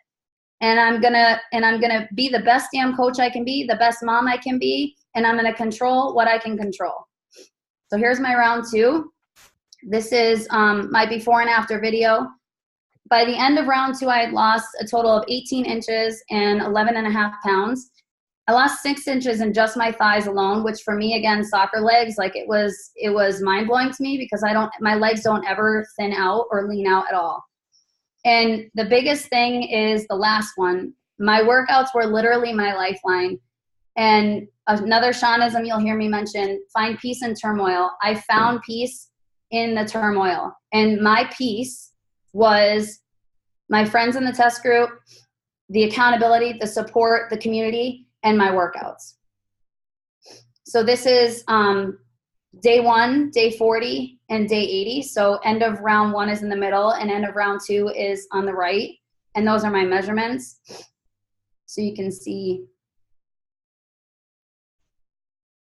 And I'm going to be the best damn coach I can be, the best mom I can be. And I'm going to control what I can control. So here's my round 2. This is my before and after video. By the end of round 2, I had lost a total of 18 inches and 11.5 pounds. I lost 6 inches in just my thighs alone, which for me, again, soccer legs, like it was mind blowing to me because my legs don't ever thin out or lean out at all. And the biggest thing is the last one. My workouts were literally my lifeline. And another Shaunism you'll hear me mention, find peace in turmoil. I found peace in the turmoil. And my peace was my friends in the test group, the accountability, the support, the community, and my workouts. So this is day 1, day 40, and day 80. So end of round 1 is in the middle, and end of round 2 is on the right. And those are my measurements. So you can see.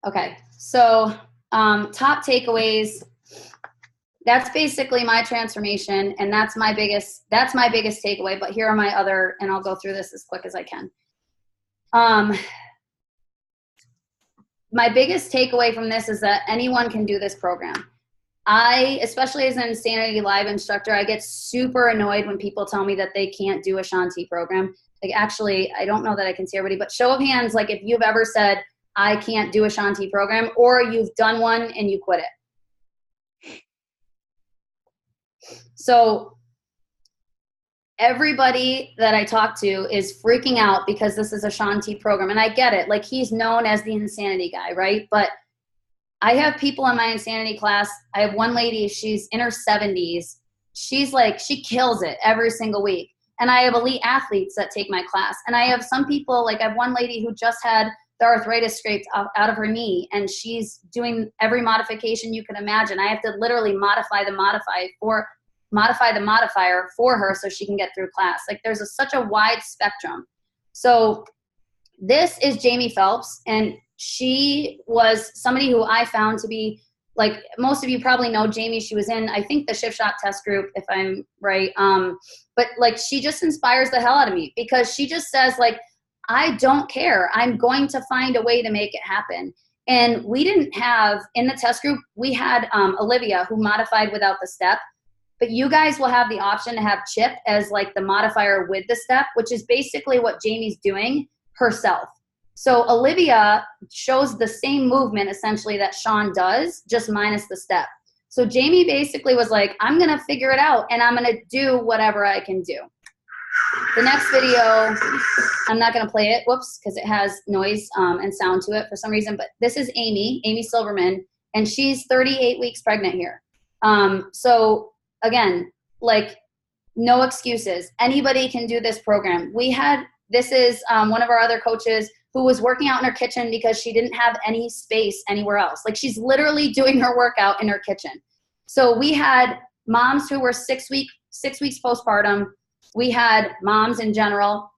Okay, so top takeaways. that's basically my transformation, and that's my biggest takeaway. But here are my other, and I'll go through this as quick as I can. My biggest takeaway from this is that anyone can do this program. Especially as an Insanity Live instructor, I get super annoyed when people tell me that they can't do a Shanti program. Like, actually, I don't know that I can see everybody, but show of hands, like if you've ever said, I can't do a Shanti program, or you've done one and you quit it. So everybody that I talk to is freaking out because this is a Shanti program. And I get it. Like, he's known as the insanity guy, right? But I have people in my insanity class. I have one lady, she's in her 70s. She's like, she kills it every single week. And I have elite athletes that take my class. And I have some people, like I have one lady who just had the arthritis scraped out of her knee, and she's doing every modification you can imagine. I have to literally modify the modifier for her so she can get through class. Like, there's such a wide spectrum. So this is Jamie Phelps, and she was somebody who I found to be, like, most of you probably know Jamie. She was in, I think, the Shift Shot test group, if I'm right. But like, she just inspires the hell out of me because she just says, like, I don't care. I'm going to find a way to make it happen. And we didn't have, in the test group, we had Olivia, who modified without the step. But you guys will have the option to have Chip as like the modifier with the step, which is basically what Jamie's doing herself. So Olivia shows the same movement essentially that Sean does, just minus the step. So Jamie basically was like, I'm going to figure it out and I'm going to do whatever I can do. The next video, I'm not going to play it, whoops, because it has noise and sound to it for some reason. But this is Amy Silverman, and she's 38 weeks pregnant here. So again, like, no excuses. Anybody can do this program. This is one of our other coaches who was working out in her kitchen because she didn't have any space anywhere else. Like, she's literally doing her workout in her kitchen. So we had moms who were 6 weeks postpartum. We had moms in general.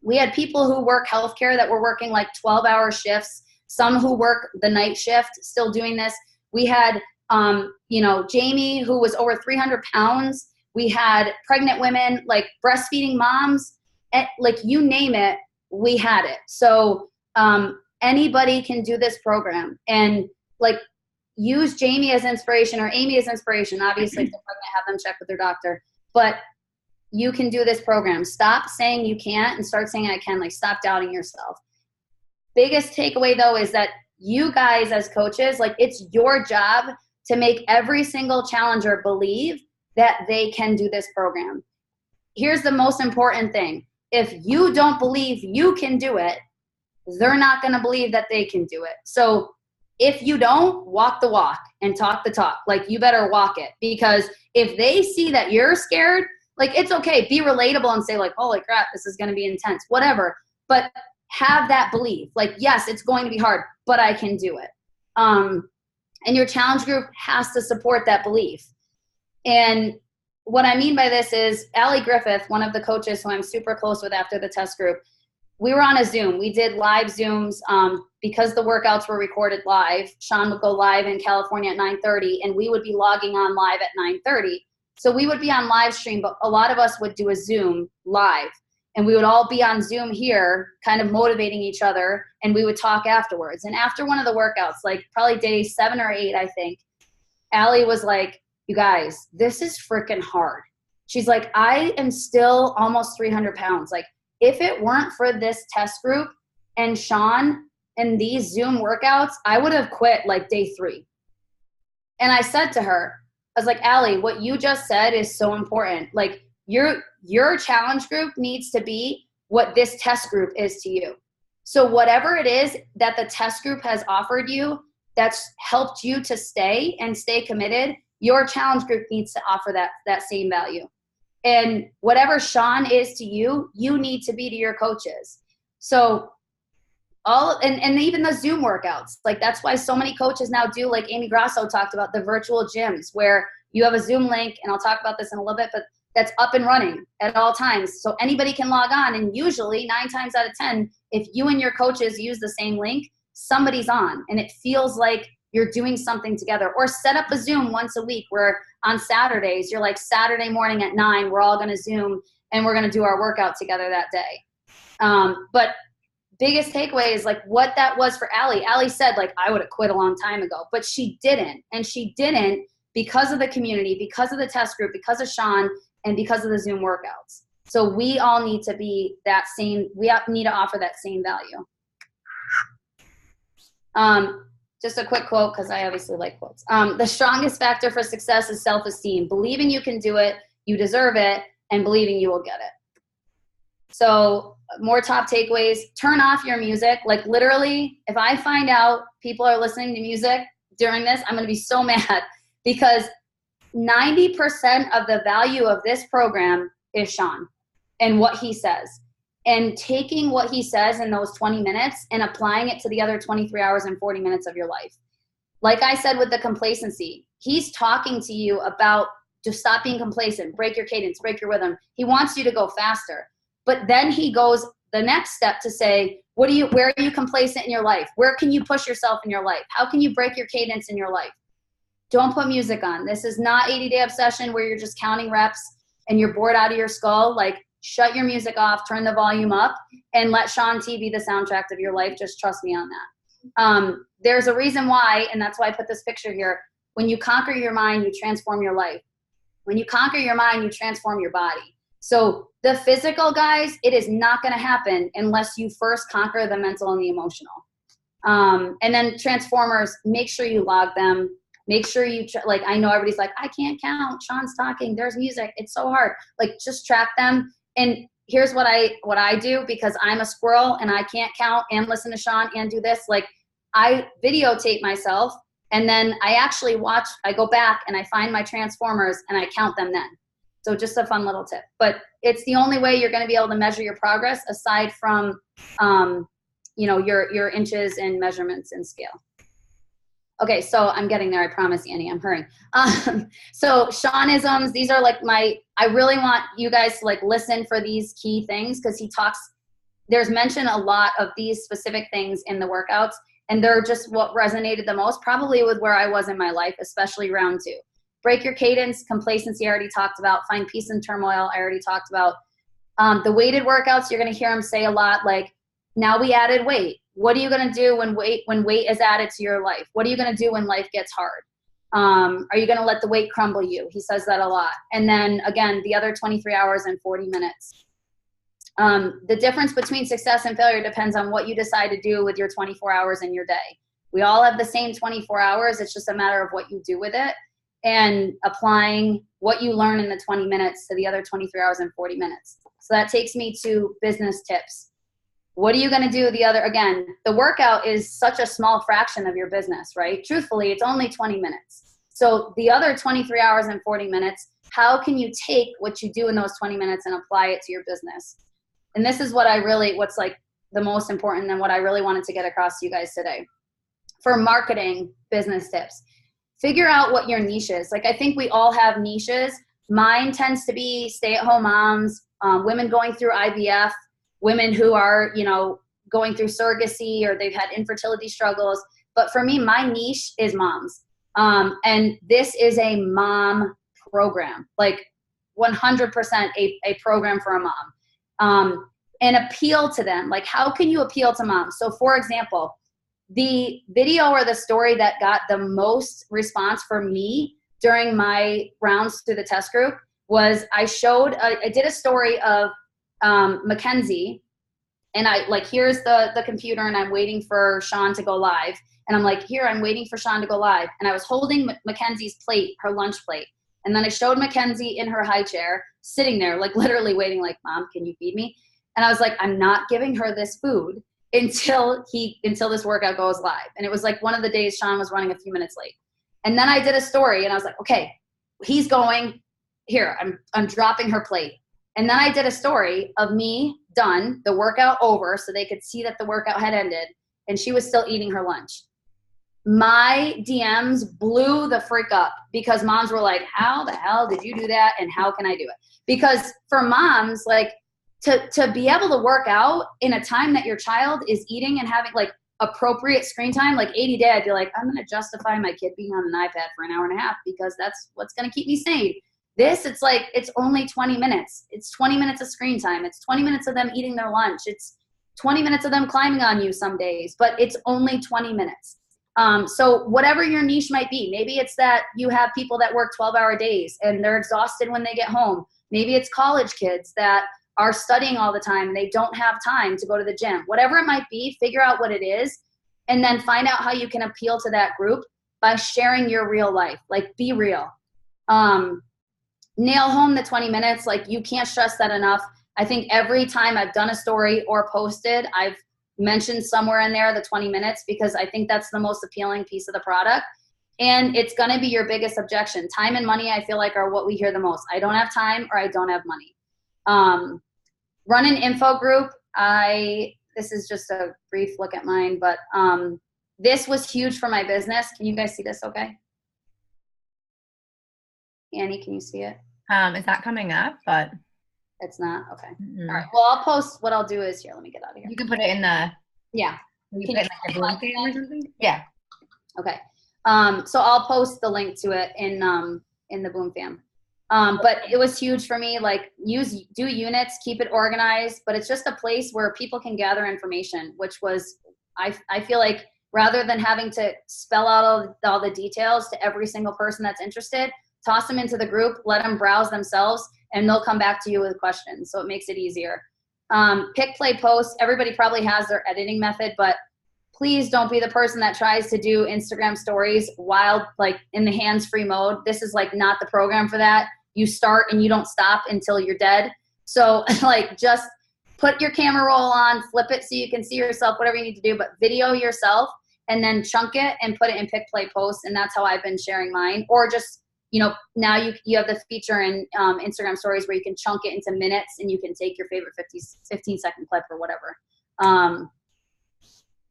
We had people who work healthcare that were working like 12-hour shifts. Some who work the night shift still doing this. We had, Jamie, who was over 300 pounds. We had pregnant women, like breastfeeding moms, like you name it, we had it. So anybody can do this program, and like, use Jamie as inspiration or Amy as inspiration. Obviously, if they're pregnant, have them check with their doctor. But you can do this program. Stop saying you can't and start saying I can. Like, stop doubting yourself. Biggest takeaway though is that you guys as coaches, like, it's your job to make every single challenger believe that they can do this program. Here's the most important thing. If you don't believe you can do it, they're not going to believe that they can do it. So if you don't, walk the walk and talk the talk. Like, you better walk it, because if they see that you're scared, like, it's okay. Be relatable and say, like, holy crap, this is going to be intense, whatever. But have that belief. Like, yes, it's going to be hard, but I can do it. And your challenge group has to support that belief. And what I mean by this is Allie Griffith, one of the coaches who I'm super close with after the test group, we were on a Zoom. We did live Zooms because the workouts were recorded live. Sean would go live in California at 9:30, and we would be logging on live at 9:30. So we would be on live stream, but a lot of us would do a Zoom live. And we would all be on Zoom here, kind of motivating each other, and we would talk afterwards. And after one of the workouts, like probably day 7 or 8, I think, Allie was like, you guys, this is freaking hard. She's like, I am still almost 300 pounds. Like, if it weren't for this test group and Sean and these Zoom workouts, I would have quit like day 3. And I said to her, I was like, Allie, what you just said is so important. Like, your challenge group needs to be what this test group is to you. So whatever it is that the test group has offered you that's helped you to stay committed, your challenge group needs to offer that same value. And whatever Sean is to you, you need to be to your coaches. So and even the Zoom workouts, like, that's why so many coaches now do, like Amy Grasso talked about, the virtual gyms where you have a Zoom link, and I'll talk about this in a little bit, but that's up and running at all times. So anybody can log on, and usually 9 times out of 10, if you and your coaches use the same link, somebody's on, and it feels like you're doing something together. Or set up a Zoom once a week where on Saturdays, you're like, Saturday morning at 9, we're all going to Zoom and we're going to do our workout together that day. But biggest takeaway is like what that was for Allie. Allie said, like, I would have quit a long time ago, but she didn't. And she didn't because of the community, because of the test group, because of Sean, and because of the Zoom workouts. So we all need to be that same, need to offer that same value. Just a quick quote, because I obviously like quotes. The strongest factor for success is self-esteem. Believing you can do it, you deserve it, and believing you will get it. So more top takeaways, turn off your music. Like literally, if I find out people are listening to music during this, I'm going to be so mad, because 90% of the value of this program is Sean and what he says. And taking what he says in those 20 minutes and applying it to the other 23 hours and 40 minutes of your life. Like I said with the complacency, he's talking to you about just stop being complacent, break your cadence, break your rhythm. He wants you to go faster. But then he goes the next step to say, where are you complacent in your life? Where can you push yourself in your life? How can you break your cadence in your life? Don't put music on. This is not 80-day obsession where you're just counting reps and you're bored out of your skull. Like, shut your music off, turn the volume up, and let Sean T be the soundtrack of your life. Just trust me on that. There's a reason why, and that's why I put this picture here. When you conquer your mind, you transform your life. When you conquer your mind, you transform your body. So the physical, guys, it is not going to happen unless you first conquer the mental and the emotional. And then transformers, make sure you log them. Make sure you, like, I know everybody's like, I can't count. Sean's talking. There's music. It's so hard. Like, just track them. And here's what I do, because I'm a squirrel and I can't count and listen to Sean and do this. Like, I videotape myself, and then I actually I go back and I find my transformers and I count them then. So just a fun little tip. But it's the only way you're going to be able to measure your progress aside from, your inches and measurements and scale. Okay, so I'm getting there. I promise, Annie, I'm hurrying. So Seanisms, these are like I really want you guys to like listen for these key things, because there's mention a lot of these specific things in the workouts, and they're just what resonated the most, probably with where I was in my life, especially round 2. Break your cadence, complacency, I already talked about. Find peace in turmoil, I already talked about. The weighted workouts, you're gonna hear them say a lot, like, now we added weight. What are you going to do when weight is added to your life? What are you going to do when life gets hard? Are you going to let the weight crumble you? He says that a lot. And then again, the other 23 hours and 40 minutes. The difference between success and failure depends on what you decide to do with your 24 hours in your day. We all have the same 24 hours. It's just a matter of what you do with it and applying what you learn in the 20 minutes to the other 23 hours and 40 minutes. So that takes me to business tips. What are you going to do again, the workout is such a small fraction of your business, right? Truthfully, it's only 20 minutes. So the other 23 hours and 40 minutes, how can you take what you do in those 20 minutes and apply it to your business? And this is what's like the most important and what I really wanted to get across to you guys today. For marketing business tips, figure out what your niche is. Like, I think we all have niches. Mine tends to be stay-at-home moms, women going through IVF, women who are, going through surrogacy or they've had infertility struggles. But for me, my niche is moms. And this is a mom program, like 100% a program for a mom. And appeal to them. Like, how can you appeal to moms? So for example, the video or the story that got the most response for me during my rounds through the test group was I did a story of Mackenzie, and here's the computer and I'm waiting for Sean to go live, and I'm like, here, I'm waiting for Sean to go live, and I was holding Mackenzie's plate, her lunch plate, and then I showed Mackenzie in her high chair sitting there, like literally waiting, like, Mom, can you feed me? And I was like, I'm not giving her this food until this workout goes live. And it was like one of the days Sean was running a few minutes late, and then I did a story and I was like, okay, he's going here, I'm dropping her plate. And then I did a story of me done, the workout over, so they could see that the workout had ended, and she was still eating her lunch. My DMs blew the freak up because moms were like, how the hell did you do that, and how can I do it? Because for moms, like, to be able to work out in a time that your child is eating and having, like, appropriate screen time, like 80 day, I'd be like, I'm going to justify my kid being on an iPad for an hour and a half because that's what's going to keep me sane. This, it's like, it's only 20 minutes. It's 20 minutes of screen time. It's 20 minutes of them eating their lunch. It's 20 minutes of them climbing on you some days, but it's only 20 minutes. So whatever your niche might be, maybe it's that you have people that work 12-hour days and they're exhausted when they get home. Maybe it's college kids that are studying all the time and they don't have time to go to the gym. Whatever it might be, figure out what it is and then find out how you can appeal to that group by sharing your real life. Like, be real. Nail home the 20 minutes. Like, you can't stress that enough. I think every time I've done a story or posted, I've mentioned somewhere in there the 20 minutes because I think that's the most appealing piece of the product. And it's going to be your biggest objection. Time and money, I feel like, are what we hear the most. I don't have time or I don't have money. Run an info group. This is just a brief look at mine, but this was huge for my business. Can you guys see this okay? Annie, can you see it? Is that coming up? But it's not? Okay. Mm-mm. All right. Well, I'll post, what I'll do is, here, let me get out of here. You can put it in the, yeah. Can you put it in like the Boom Fam or something? Yeah. Okay. So I'll post the link to it in the Boom Fam. But it was huge for me. Like, do units, keep it organized, but it's just a place where people can gather information, which was, I feel like, rather than having to spell out all the details to every single person that's interested, toss them into the group, let them browse themselves, and they'll come back to you with questions. So it makes it easier. Pick, play, post. Everybody probably has their editing method, but please don't be the person that tries to do Instagram stories while like in the hands-free mode. This is like not the program for that. You start and you don't stop until you're dead. So like, just put your camera roll on, flip it so you can see yourself, whatever you need to do, but video yourself and then chunk it and put it in pick, play, post. And that's how I've been sharing mine. Or just, you know, now you have the feature in Instagram stories where you can chunk it into minutes and you can take your favorite 15-second clip or whatever.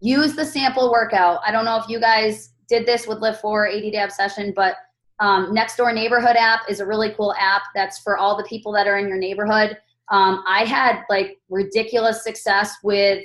Use the sample workout. I don't know if you guys did this with Lift 4 80-day obsession, but Next Door Neighborhood app is a really cool app that's for all the people that are in your neighborhood. I had like ridiculous success with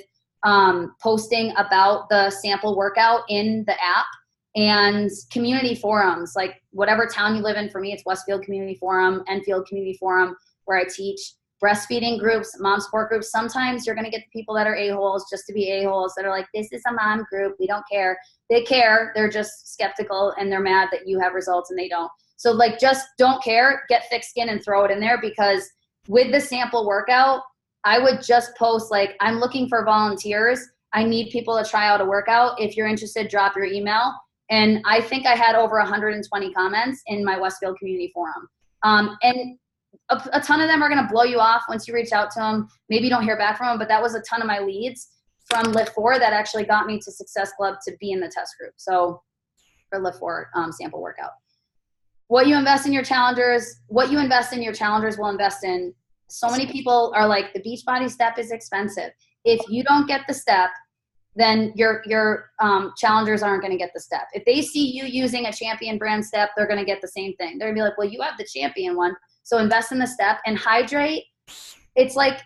posting about the sample workout in the app, and community forums, like whatever town you live in. For me, it's Westfield Community Forum, Enfield Community Forum, where I teach. Breastfeeding groups, mom support groups. Sometimes you're going to get the people that are a-holes just to be a-holes that are like, this is a mom group, we don't care. They care, they're just skeptical and they're mad that you have results and they don't. So like, just don't care, get thick skin and throw it in there, because with the sample workout, I would just post like, I'm looking for volunteers. I need people to try out a workout. If you're interested, drop your email. And I think I had over 120 comments in my Westfield Community Forum. And a ton of them are going to blow you off once you reach out to them. Maybe you don't hear back from them, but that was a ton of my leads from Lift 4 that actually got me to Success Club to be in the test group. So for Lift 4 sample workout. What you invest in your challengers will invest in. So many people are like, the Beachbody step is expensive. If you don't get the step, then your challengers aren't going to get the step. If they see you using a champion brand step, they're going to get the same thing. They're going to be like, well, you have the champion one. So invest in the step and hydrate. It's like,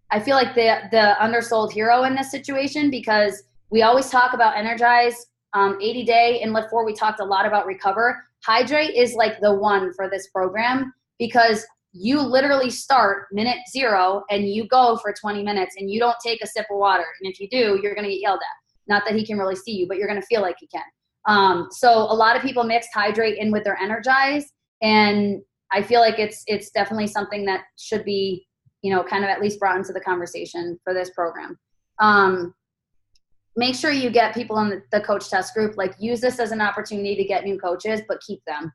I feel like the undersold hero in this situation, because we always talk about Energize, 80 day. In Lift 4, we talked a lot about Recover. Hydrate is like the one for this program, because you literally start minute 0 and you go for 20 minutes and you don't take a sip of water. And if you do, you're going to get yelled at. Not that he can really see you, but you're going to feel like he can. So a lot of people mix Hydrate in with their Energize, and I feel like it's definitely something that should be, you know, kind of at least brought into the conversation for this program. Make sure you get people in the coach test group. Like, use this as an opportunity to get new coaches, but keep them.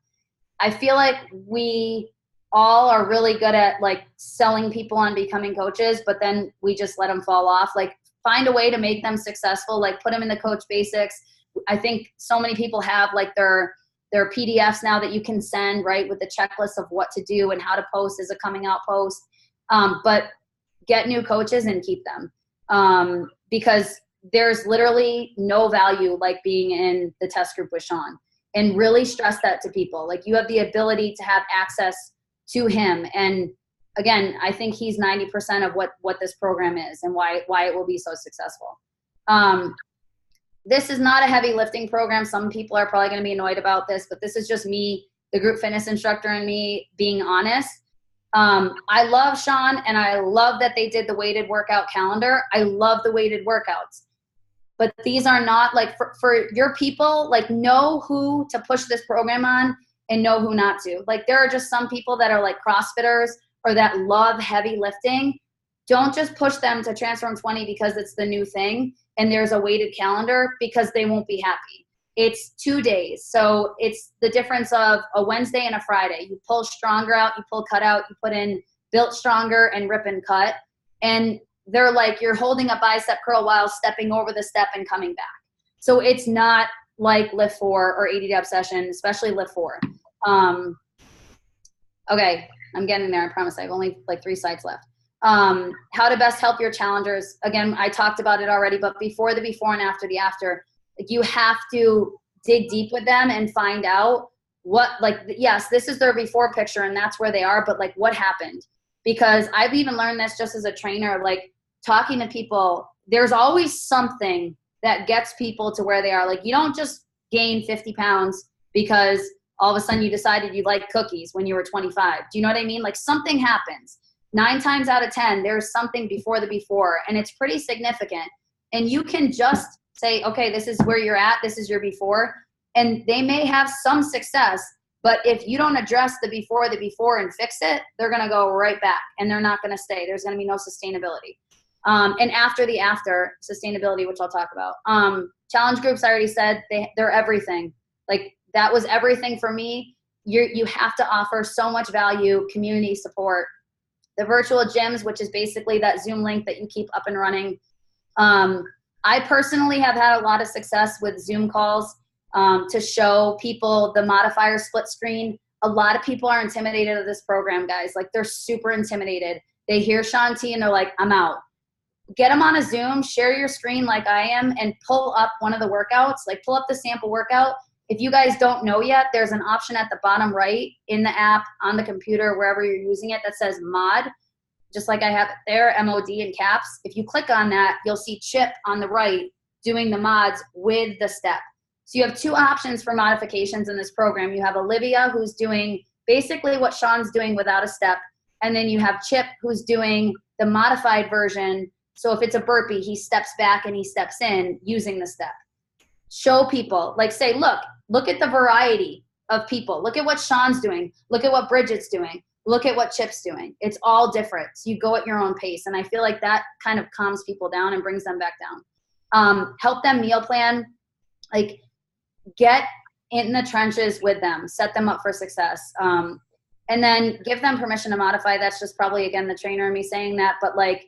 I feel like we all are really good at like selling people on becoming coaches, but then we just let them fall off. Like, find a way to make them successful. Like, put them in the coach basics. I think so many people have like their PDFs now that you can send, right, with the checklist of what to do and how to post as a coming out post. But get new coaches and keep them, because there's literally no value like being in the test group with Sean. And really stress that to people. Like, you have the ability to have access to him. And again, I think he's 90% of what this program is and why it will be so successful. this is not a heavy lifting program. Some people are probably going to be annoyed about this, but this is just me, the group fitness instructor, and me being honest. I love Sean, and I love that they did the weighted workout calendar. I love the weighted workouts. But these are not, like, for your people, like, know who to push this program on and know who not to. Like, there are just some people that are like CrossFitters or that love heavy lifting. Don't just push them to Transform 20 because it's the new thing and there's a weighted calendar, because they won't be happy. It's 2 days. So it's the difference of a Wednesday and a Friday. You pull stronger out, you pull cut out, you put in built stronger and rip and cut. And they're like, you're holding a bicep curl while stepping over the step and coming back. So it's not like lift 4 or 80 rep session, especially lift 4. Okay, I'm getting there. I promise. I have only like 3 slides left. How to best help your challengers. Again, I talked about it already, but before and after the after, like, you have to dig deep with them and find out what, like, yes, this is their before picture and that's where they are, but like, what happened? Because I've even learned this just as a trainer, like, talking to people, there's always something that gets people to where they are. Like, you don't just gain 50 pounds because all of a sudden you decided you like cookies when you were 25. Do you know what I mean? Like, something happens. 9 times out of 10, there's something before the before, and it's pretty significant. And you can just say, okay, this is where you're at, this is your before, and they may have some success, but if you don't address the before and fix it, they're gonna go right back and they're not gonna stay. There's gonna be no sustainability. And after the after, sustainability, which I'll talk about. Challenge groups, I already said, they're everything. Like, that was everything for me. You have to offer so much value, community support. The virtual gyms, which is basically that Zoom link that you keep up and running. I personally have had a lot of success with Zoom calls to show people the modifier split screen. A lot of people are intimidated of this program, guys. Like, they're super intimidated. They hear Shaun T and they're like, I'm out. Get them on a Zoom, share your screen like I am, and pull up one of the workouts. Like, pull up the sample workout. If you guys don't know yet, there's an option at the bottom right in the app, on the computer, wherever you're using it, that says mod. Just like I have it there, MOD in caps. If you click on that, you'll see Chip on the right doing the mods with the step. So you have 2 options for modifications in this program. You have Olivia, who's doing basically what Sean's doing without a step. And then you have Chip, who's doing the modified version. So if it's a burpee, he steps back and he steps in using the step. Show people, like, say, look at the variety of people. Look at what Sean's doing. Look at what Bridget's doing. Look at what Chip's doing. It's all different. So you go at your own pace. And I feel like that kind of calms people down and brings them back down. Help them meal plan. Like, get in the trenches with them. Set them up for success. And then give them permission to modify. That's just probably, again, the trainer and me saying that. But, like,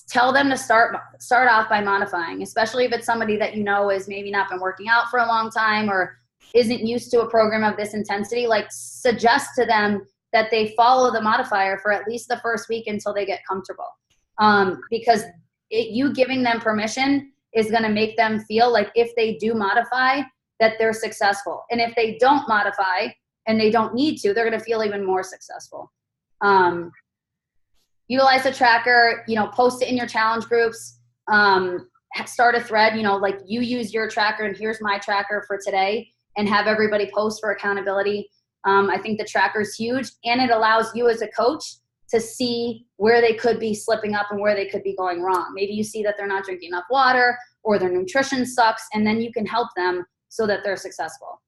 tell them to start off by modifying, especially if it's somebody that you know is maybe not been working out for a long time or isn't used to a program of this intensity. Like, suggest to them that they follow the modifier for at least the first week until they get comfortable. Because you giving them permission is going to make them feel like if they do modify, that they're successful. And if they don't modify and they don't need to, they're going to feel even more successful. Utilize the tracker, post it in your challenge groups, start a thread, like, you use your tracker and here's my tracker for today, and have everybody post for accountability. I think the tracker is huge, and it allows you as a coach to see where they could be slipping up and where they could be going wrong. Maybe you see that they're not drinking enough water or their nutrition sucks, and then you can help them so that they're successful.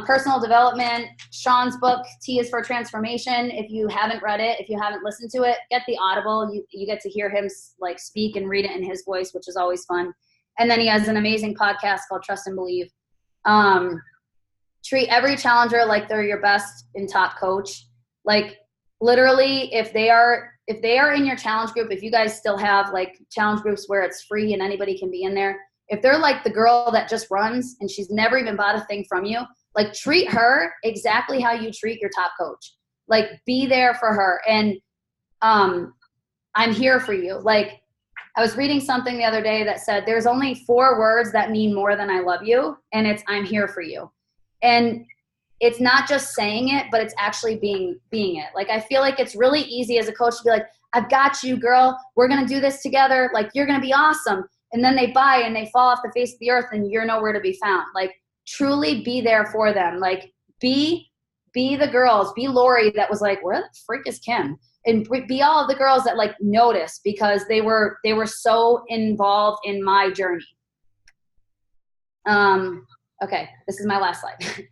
Personal development, Sean's book, T is for Transformation. If you haven't read it, if you haven't listened to it, get the Audible. You get to hear him like speak and read it in his voice, which is always fun. And then he has an amazing podcast called Trust and Believe. Treat every challenger like they're your best and top coach. Like, literally, if they are in your challenge group, if you guys still have like challenge groups where it's free and anybody can be in there, if they're like the girl that just runs and she's never even bought a thing from you, like, treat her exactly how you treat your top coach. Like, be there for her. And I'm here for you. Like, I was reading something the other day that said there's only 4 words that mean more than I love you, and it's I'm here for you. And it's not just saying it, but it's actually being it. Like, I feel like it's really easy as a coach to be like, I've got you, girl. We're going to do this together. Like, you're going to be awesome. and then they buy and they fall off the face of the earth and you're nowhere to be found. Like, truly be there for them. Like, be the girls, be Lori that was like, where the freak is Kim? And be all of the girls that like noticed because they were so involved in my journey. Okay, this is my last slide.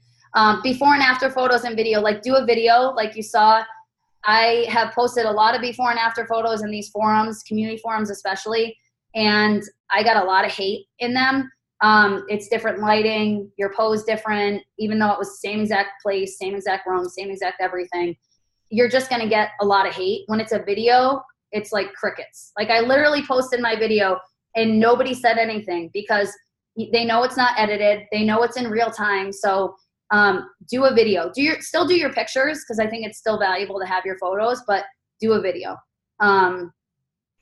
Before and after photos and video, like do a video like you saw. I have posted a lot of before and after photos in these forums, community forums especially, and I got a lot of hate in them. It's different lighting, your pose different, even though it was same exact place, same exact room, same exact everything. You're just gonna get a lot of hate. When it's a video, it's like crickets. Like I literally posted my video and nobody said anything because they know it's not edited. They know it's in real time. So do a video. Still do your pictures because I think it's still valuable to have your photos, but do a video. And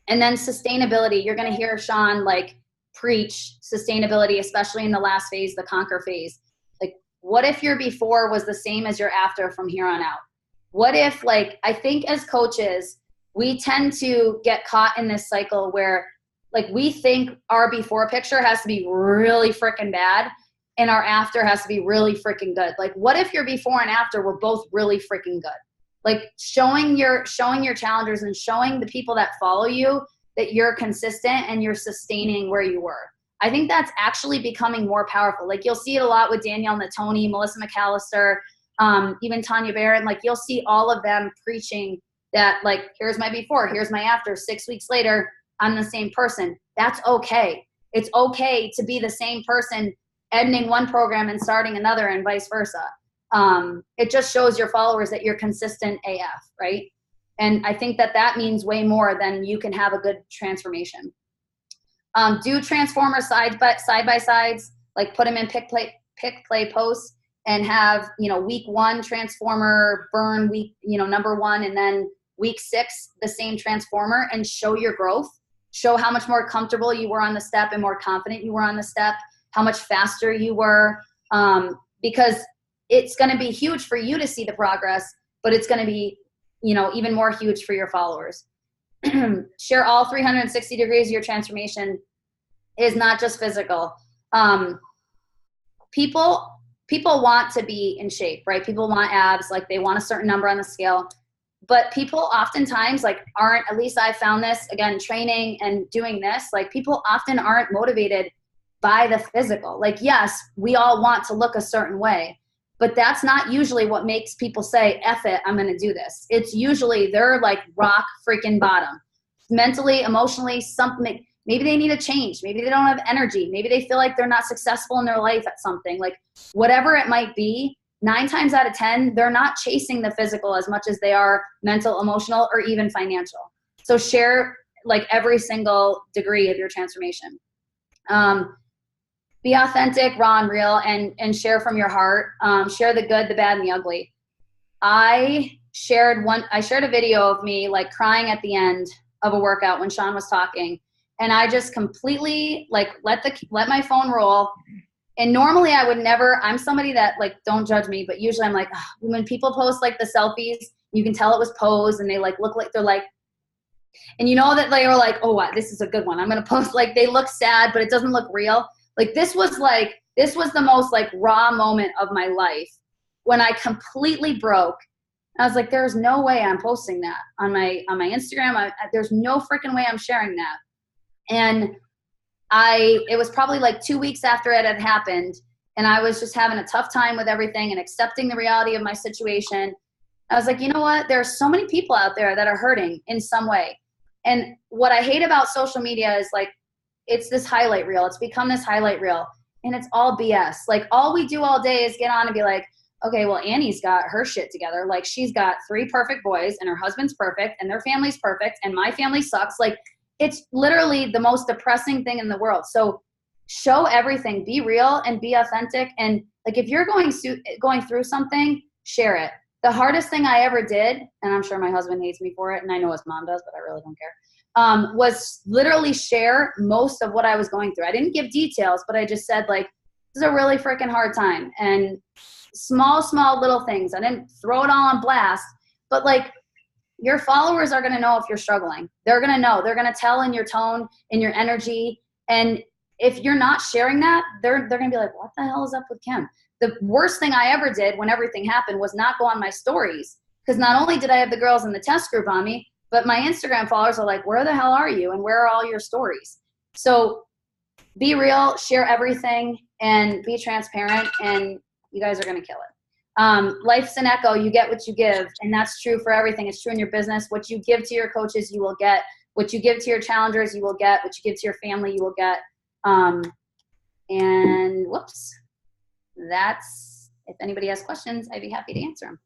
then sustainability. You're gonna hear Sean like preach sustainability, especially in the last phase, the conquer phase. Like, what if your before was the same as your after from here on out? What if, like, I think as coaches, we tend to get caught in this cycle where, like, we think our before picture has to be really freaking bad and our after has to be really freaking good. Like, what if your before and after were both really freaking good? Like, showing your challengers and showing the people that follow you that you're consistent and you're sustaining where you were. I think that's actually becoming more powerful. Like, you'll see it a lot with Danielle Natoni, Melissa McAllister, even Tanya Barron. Like, you'll see all of them preaching that, like, here's my before, here's my after. 6 weeks later, I'm the same person. That's okay. It's okay to be the same person ending one program and starting another and vice versa. It just shows your followers that you're consistent AF, right? And I think that means way more than you can have a good transformation. Do transformer side by sides, like put them in pick play posts and have, week 1 transformer burn week, number 1, and then week 6, the same transformer, and show your growth. Show how much more comfortable you were on the step and more confident you were on the step, how much faster you were, because it's going to be huge for you to see the progress, but it's going to be, even more huge for your followers. Share all 360 degrees of your transformation. Is not just physical. People want to be in shape, right? People want abs, like they want a certain number on the scale, but people oftentimes aren't, at least I found this, again, training and doing this, like people often aren't motivated by the physical. Like, yes, we all want to look a certain way, but that's not usually what makes people say, F it, I'm going to do this. It's usually they're like rock freaking bottom. Mentally, emotionally, something, maybe they need a change. Maybe they don't have energy. Maybe they feel like they're not successful in their life at something. Like, whatever it might be, 9 times out of 10, they're not chasing the physical as much as they are mental, emotional, or even financial. So share like every single degree of your transformation. Be authentic, raw, and real, and share from your heart. Share the good, the bad, and the ugly. I shared a video of me like crying at the end of a workout when Sean was talking, and I just completely like let my phone roll. And normally I would never. I'm somebody that, like, don't judge me, but usually I'm like, ugh, when people post like the selfies, you can tell it was posed, and they like look like they're like, and that they were like, oh, what, this is a good one. I'm gonna post, like, they look sad, but it doesn't look real. Like, this was the most like raw moment of my life when I completely broke. I was like, there's no way I'm posting that on my Instagram. There's no freaking way I'm sharing that. And it was probably like 2 weeks after it had happened, and I was just having a tough time with everything and accepting the reality of my situation. I was like, you know what? There's so many people out there that are hurting in some way. And what I hate about social media is, like, it's this highlight reel. It's become this highlight reel, and it's all BS. Like, all we do all day is get on and be like, okay, well, Annie's got her shit together. Like, she's got 3 perfect boys, and her husband's perfect, and their family's perfect, and my family sucks. Like, it's literally the most depressing thing in the world. So show everything, be real and be authentic. And like, if you're going through something, share it. The hardest thing I ever did, and I'm sure my husband hates me for it, and I know his mom does, but I really don't care, was literally share most of what I was going through. I didn't give details, but I just said, like, this is a really freaking hard time. And small little things. I didn't throw it all on blast, but like, your followers are going to know if you're struggling. They're going to know. They're going to tell in your tone, in your energy. And if you're not sharing that, they're going to be like, what the hell is up with Kim? The worst thing I ever did when everything happened was not go on my stories. Because not only did I have the girls in the test group on me, but my Instagram followers are like, where the hell are you? And where are all your stories? So be real, share everything, and be transparent, and you guys are going to kill it. Life's an echo. You get what you give, and that's true for everything. It's true in your business. What you give to your coaches, you will get. What you give to your challengers, you will get. What you give to your family, you will get. And whoops, that's, if anybody has questions, I'd be happy to answer them.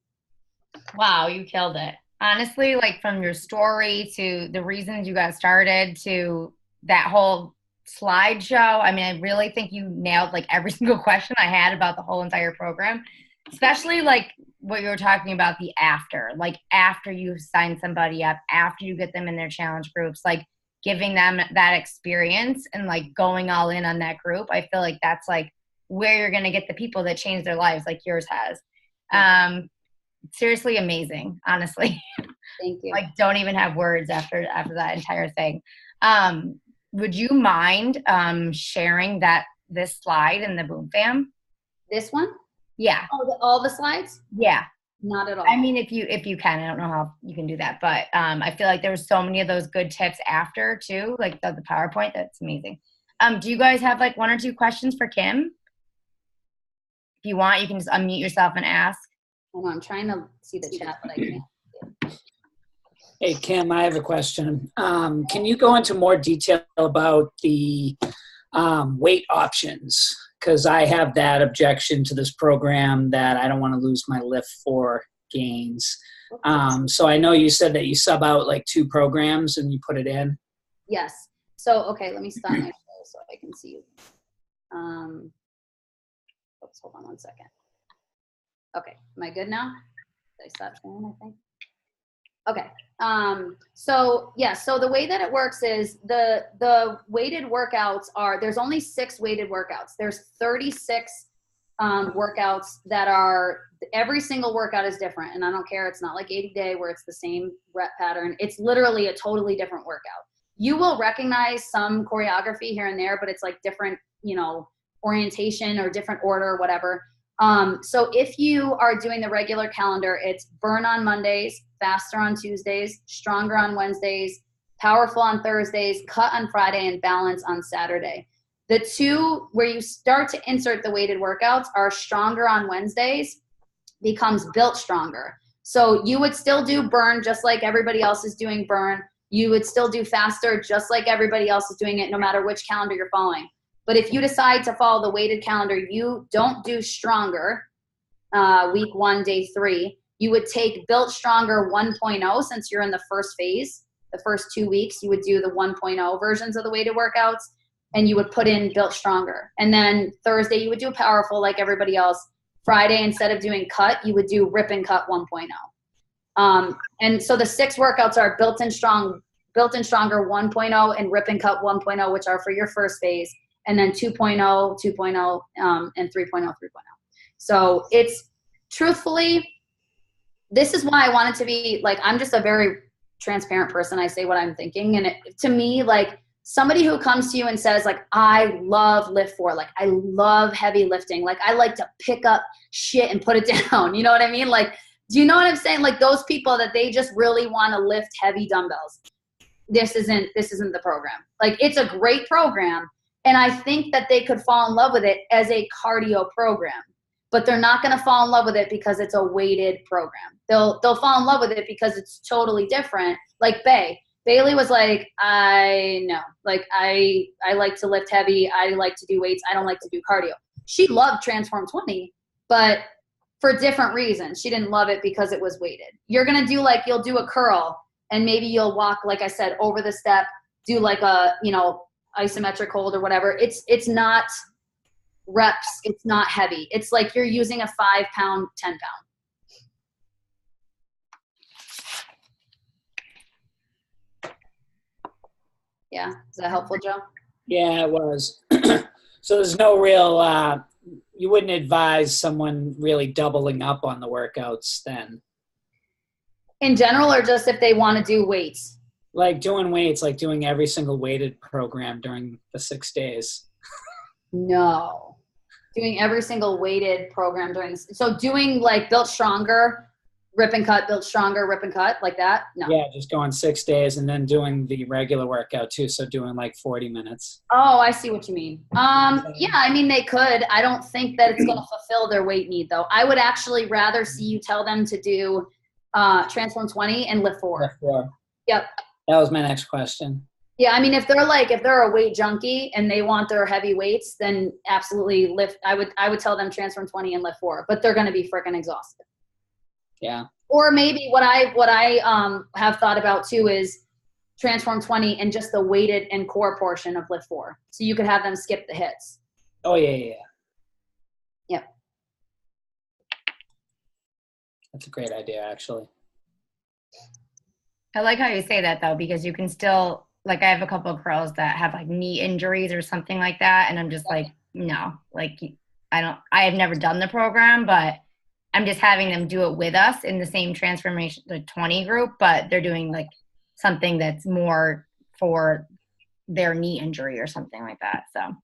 Wow, you killed it. Honestly, like from your story to the reasons you got started to that whole slideshow, I mean, I really think you nailed like every single question I had about the whole entire program, especially like what you were talking about, the after, like after you sign somebody up, after you get them in their challenge groups, like giving them that experience and like going all in on that group. I feel like that's like where you're going to get the people that change their lives like yours has. Seriously amazing, honestly. Thank you. Like don't even have words after that entire thing. Would you mind sharing this slide in the Boom Fam? This one? Yeah. Oh, all the slides? Yeah. Not at all. I mean, if you can, I don't know how you can do that, but I feel like there was so many of those good tips after too, like the PowerPoint. That's amazing. Do you guys have like 1 or 2 questions for Kim? If you want, you can just unmute yourself and ask. Hold on, I'm trying to see the chat, but I can't. Hey, Kim, I have a question. Can you go into more detail about the weight options? Because I have that objection to this program that I don't want to lose my lift for gains. So I know you said that you sub out like 2 programs and you put it in. Yes. So, okay, let me stop my show so I can see you. Oops, hold on 1 second. Okay, am I good now? Did I stop sharing, I think? Okay. So yeah, so the way that it works is the weighted workouts there's only 6 weighted workouts. There's 36 workouts that are, every single workout is different. And I don't care. It's not like 80 day where it's the same rep pattern. It's literally a totally different workout. You will recognize some choreography here and there, but it's like different, orientation or different order or whatever. So if you are doing the regular calendar, it's burn on Mondays, faster on Tuesdays, stronger on Wednesdays, powerful on Thursdays, cut on Friday, and balance on Saturday. The 2 where you start to insert the weighted workouts are stronger on Wednesdays becomes built stronger. So you would still do burn just like everybody else is doing burn. You would still do faster just like everybody else is doing it, no matter which calendar you're following. But if you decide to follow the weighted calendar, you don't do stronger week 1, day 3. You would take built stronger 1.0 since you're in the first phase. The first 2 weeks, you would do the 1.0 versions of the weighted workouts, and you would put in built stronger. And then Thursday, you would do powerful like everybody else. Friday, instead of doing cut, you would do rip and cut 1.0. And so the 6 workouts are built in stronger 1.0 and rip and cut 1.0, which are for your first phase. And then 2.0, 2.0, and 3.0, 3.0. So it's truthfully, this is why I want it to be like, I'm just a very transparent person. I say what I'm thinking. And to me, like somebody who comes to you and says like, I love lift 4, like I love heavy lifting. Like I like to pick up shit and put it down. You know what I mean? Like, do you know what I'm saying? Like those people that they just really want to lift heavy dumbbells. This isn't the program. Like it's a great program. And I think that they could fall in love with it as a cardio program, but they're not going to fall in love with it because it's a weighted program. They'll fall in love with it because it's totally different. Like Bailey was like, I know, like I like to lift heavy. I like to do weights. I don't like to do cardio. She loved Transform 20, but for different reasons. She didn't love it because it was weighted. You're going to do like, you'll do a curl and maybe you'll walk, like I said, over the step, do like a, isometric hold or whatever. It's not reps. It's not heavy. It's like you're using a 5 pound, 10 pound. Yeah. Is that helpful, Joe? Yeah, it was. So there's no real, you wouldn't advise someone really doubling up on the workouts then? In general, or just if they want to do weights? Like doing weights, like doing every single weighted program during the 6 days. No. Doing every single weighted program during this. So doing like Built Stronger, rip and cut, Built Stronger, rip and cut, like that? No. Yeah, just going 6 days and then doing the regular workout too. So doing like 40 minutes. Oh, I see what you mean. Yeah, I mean, they could. I don't think that it's going to fulfill their weight need, though. I would actually rather see you tell them to do Transform 20 and lift 4. Lift 4. Yep. That was my next question. Yeah, I mean, if they're a weight junkie and they want their heavy weights, then absolutely lift. I would tell them Transform 20 and lift 4, but they're going to be freaking exhausted. Yeah. Or maybe what I have thought about too is Transform 20 and just the weighted and core portion of lift 4. So you could have them skip the hits. Oh, yeah. Yep. That's a great idea, actually. I like how you say that though, because you can still, like, I have a couple of girls that have like knee injuries or something like that. And I'm just like, no, like I have never done the program, but I'm just having them do it with us in the same transformation, the 20 group, but they're doing like something that's more for their knee injury or something like that. So. Yep.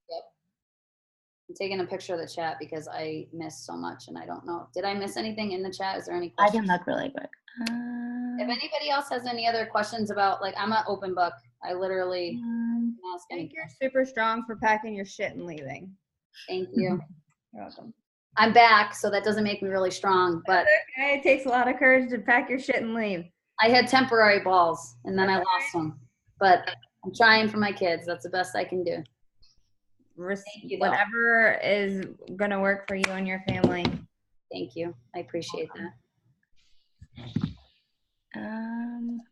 I'm taking a picture of the chat because I missed so much and I don't know. Did I miss anything in the chat? Is there any questions? I can look really quick. If anybody else has any other questions about, like, I'm an open book. I literally ask I think anything. you're super strong for packing your shit and leaving. Thank you. You're welcome. I'm back, so that doesn't make me really strong, but Okay, it takes a lot of courage to pack your shit and leave. I had temporary balls and then I lost them. But I'm trying for my kids. That's the best I can do. You, whatever is going to work for you and your family. Thank you. I appreciate that.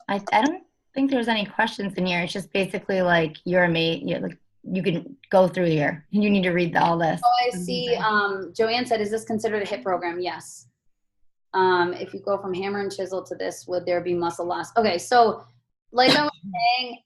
I don't think there's any questions in here. It's just basically like you're amazing. Like you can go through here. You need to read all this. Oh, I see. Joanne said, "Is this considered a HIIT program?" Yes. If you go from hammer and chisel to this, would there be muscle loss? Okay, so like I was saying,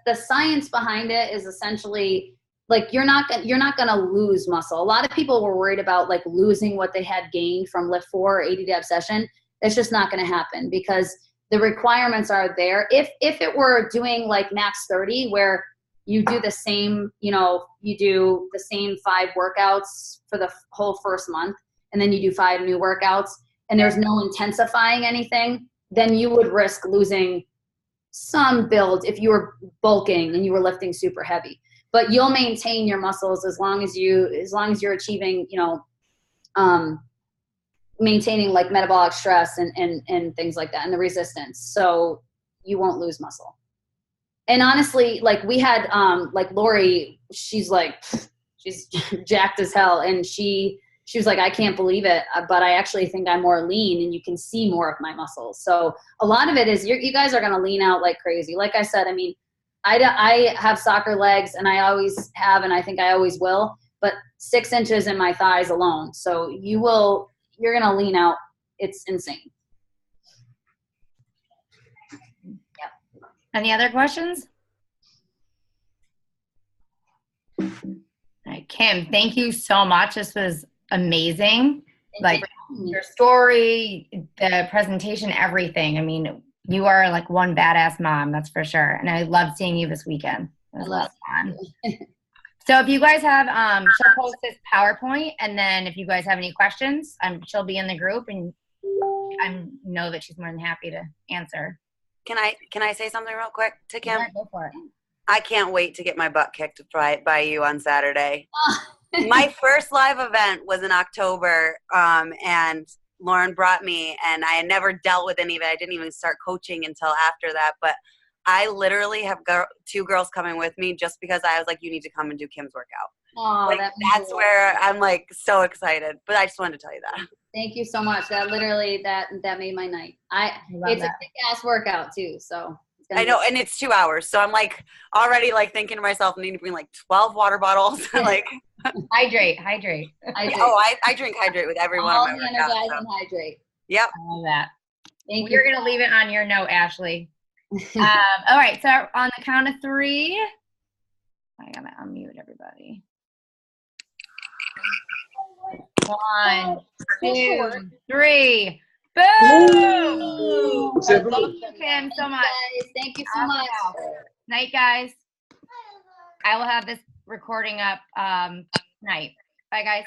the science behind it is essentially like you're not gonna lose muscle. A lot of people were worried about like losing what they had gained from lift 4 or 80 deb session. It's just not gonna happen because the requirements are there. If it were doing like max 30 where you do the same, you do the same 5 workouts for the whole first month and then you do 5 new workouts and there's no intensifying anything, then you would risk losing some build if you were bulking and you were lifting super heavy. But you'll maintain your muscles as long as you're achieving, maintaining like metabolic stress and things like that and the resistance. So you won't lose muscle. And honestly, like we had like Lori, she's jacked as hell. And she was like, I can't believe it, but I actually think I'm more lean and you can see more of my muscles. So a lot of it is you guys are going to lean out like crazy. Like I said, I mean, I have soccer legs and I always have, and I think I always will, but 6 inches in my thighs alone. So you're going to lean out. It's insane. Yep. Any other questions? All right, Kim, thank you so much. This was amazing. Like your story, the presentation, everything. I mean, you are like one badass mom, that's for sure. And I loved seeing you this weekend. It was a lot of fun. So if you guys have, she'll post this PowerPoint, and then if you guys have any questions, she'll be in the group, and I know that she's more than happy to answer. Can I say something real quick to Kim? Yeah, go for it. I can't wait to get my butt kicked by you on Saturday. My first live event was in October, and Lauren brought me, and I had never dealt with any of it. I didn't even start coaching until after that, but I literally have 2 girls coming with me just because I was like, you need to come and do Kim's workout. Oh, like, that's where I'm like so excited, but I just wanted to tell you that. Thank you so much. That literally, that made my night. It's a kick-ass workout too, so. I know, and it's 2 hours, so I'm like already like thinking to myself, I need to bring like 12 water bottles. Like hydrate. Oh, I drink hydrate with every one of my workouts. Energize and hydrate. Yep. I love that. Thank you. We're gonna leave it on your note, Ashley. All right, so on the count of 3, I gotta unmute everybody. 1, 2, 3. Boom! Ooh. Thank you, Kim, so much. Guys, thank you so much. Night, guys. I will have this recording up tonight. Bye, guys.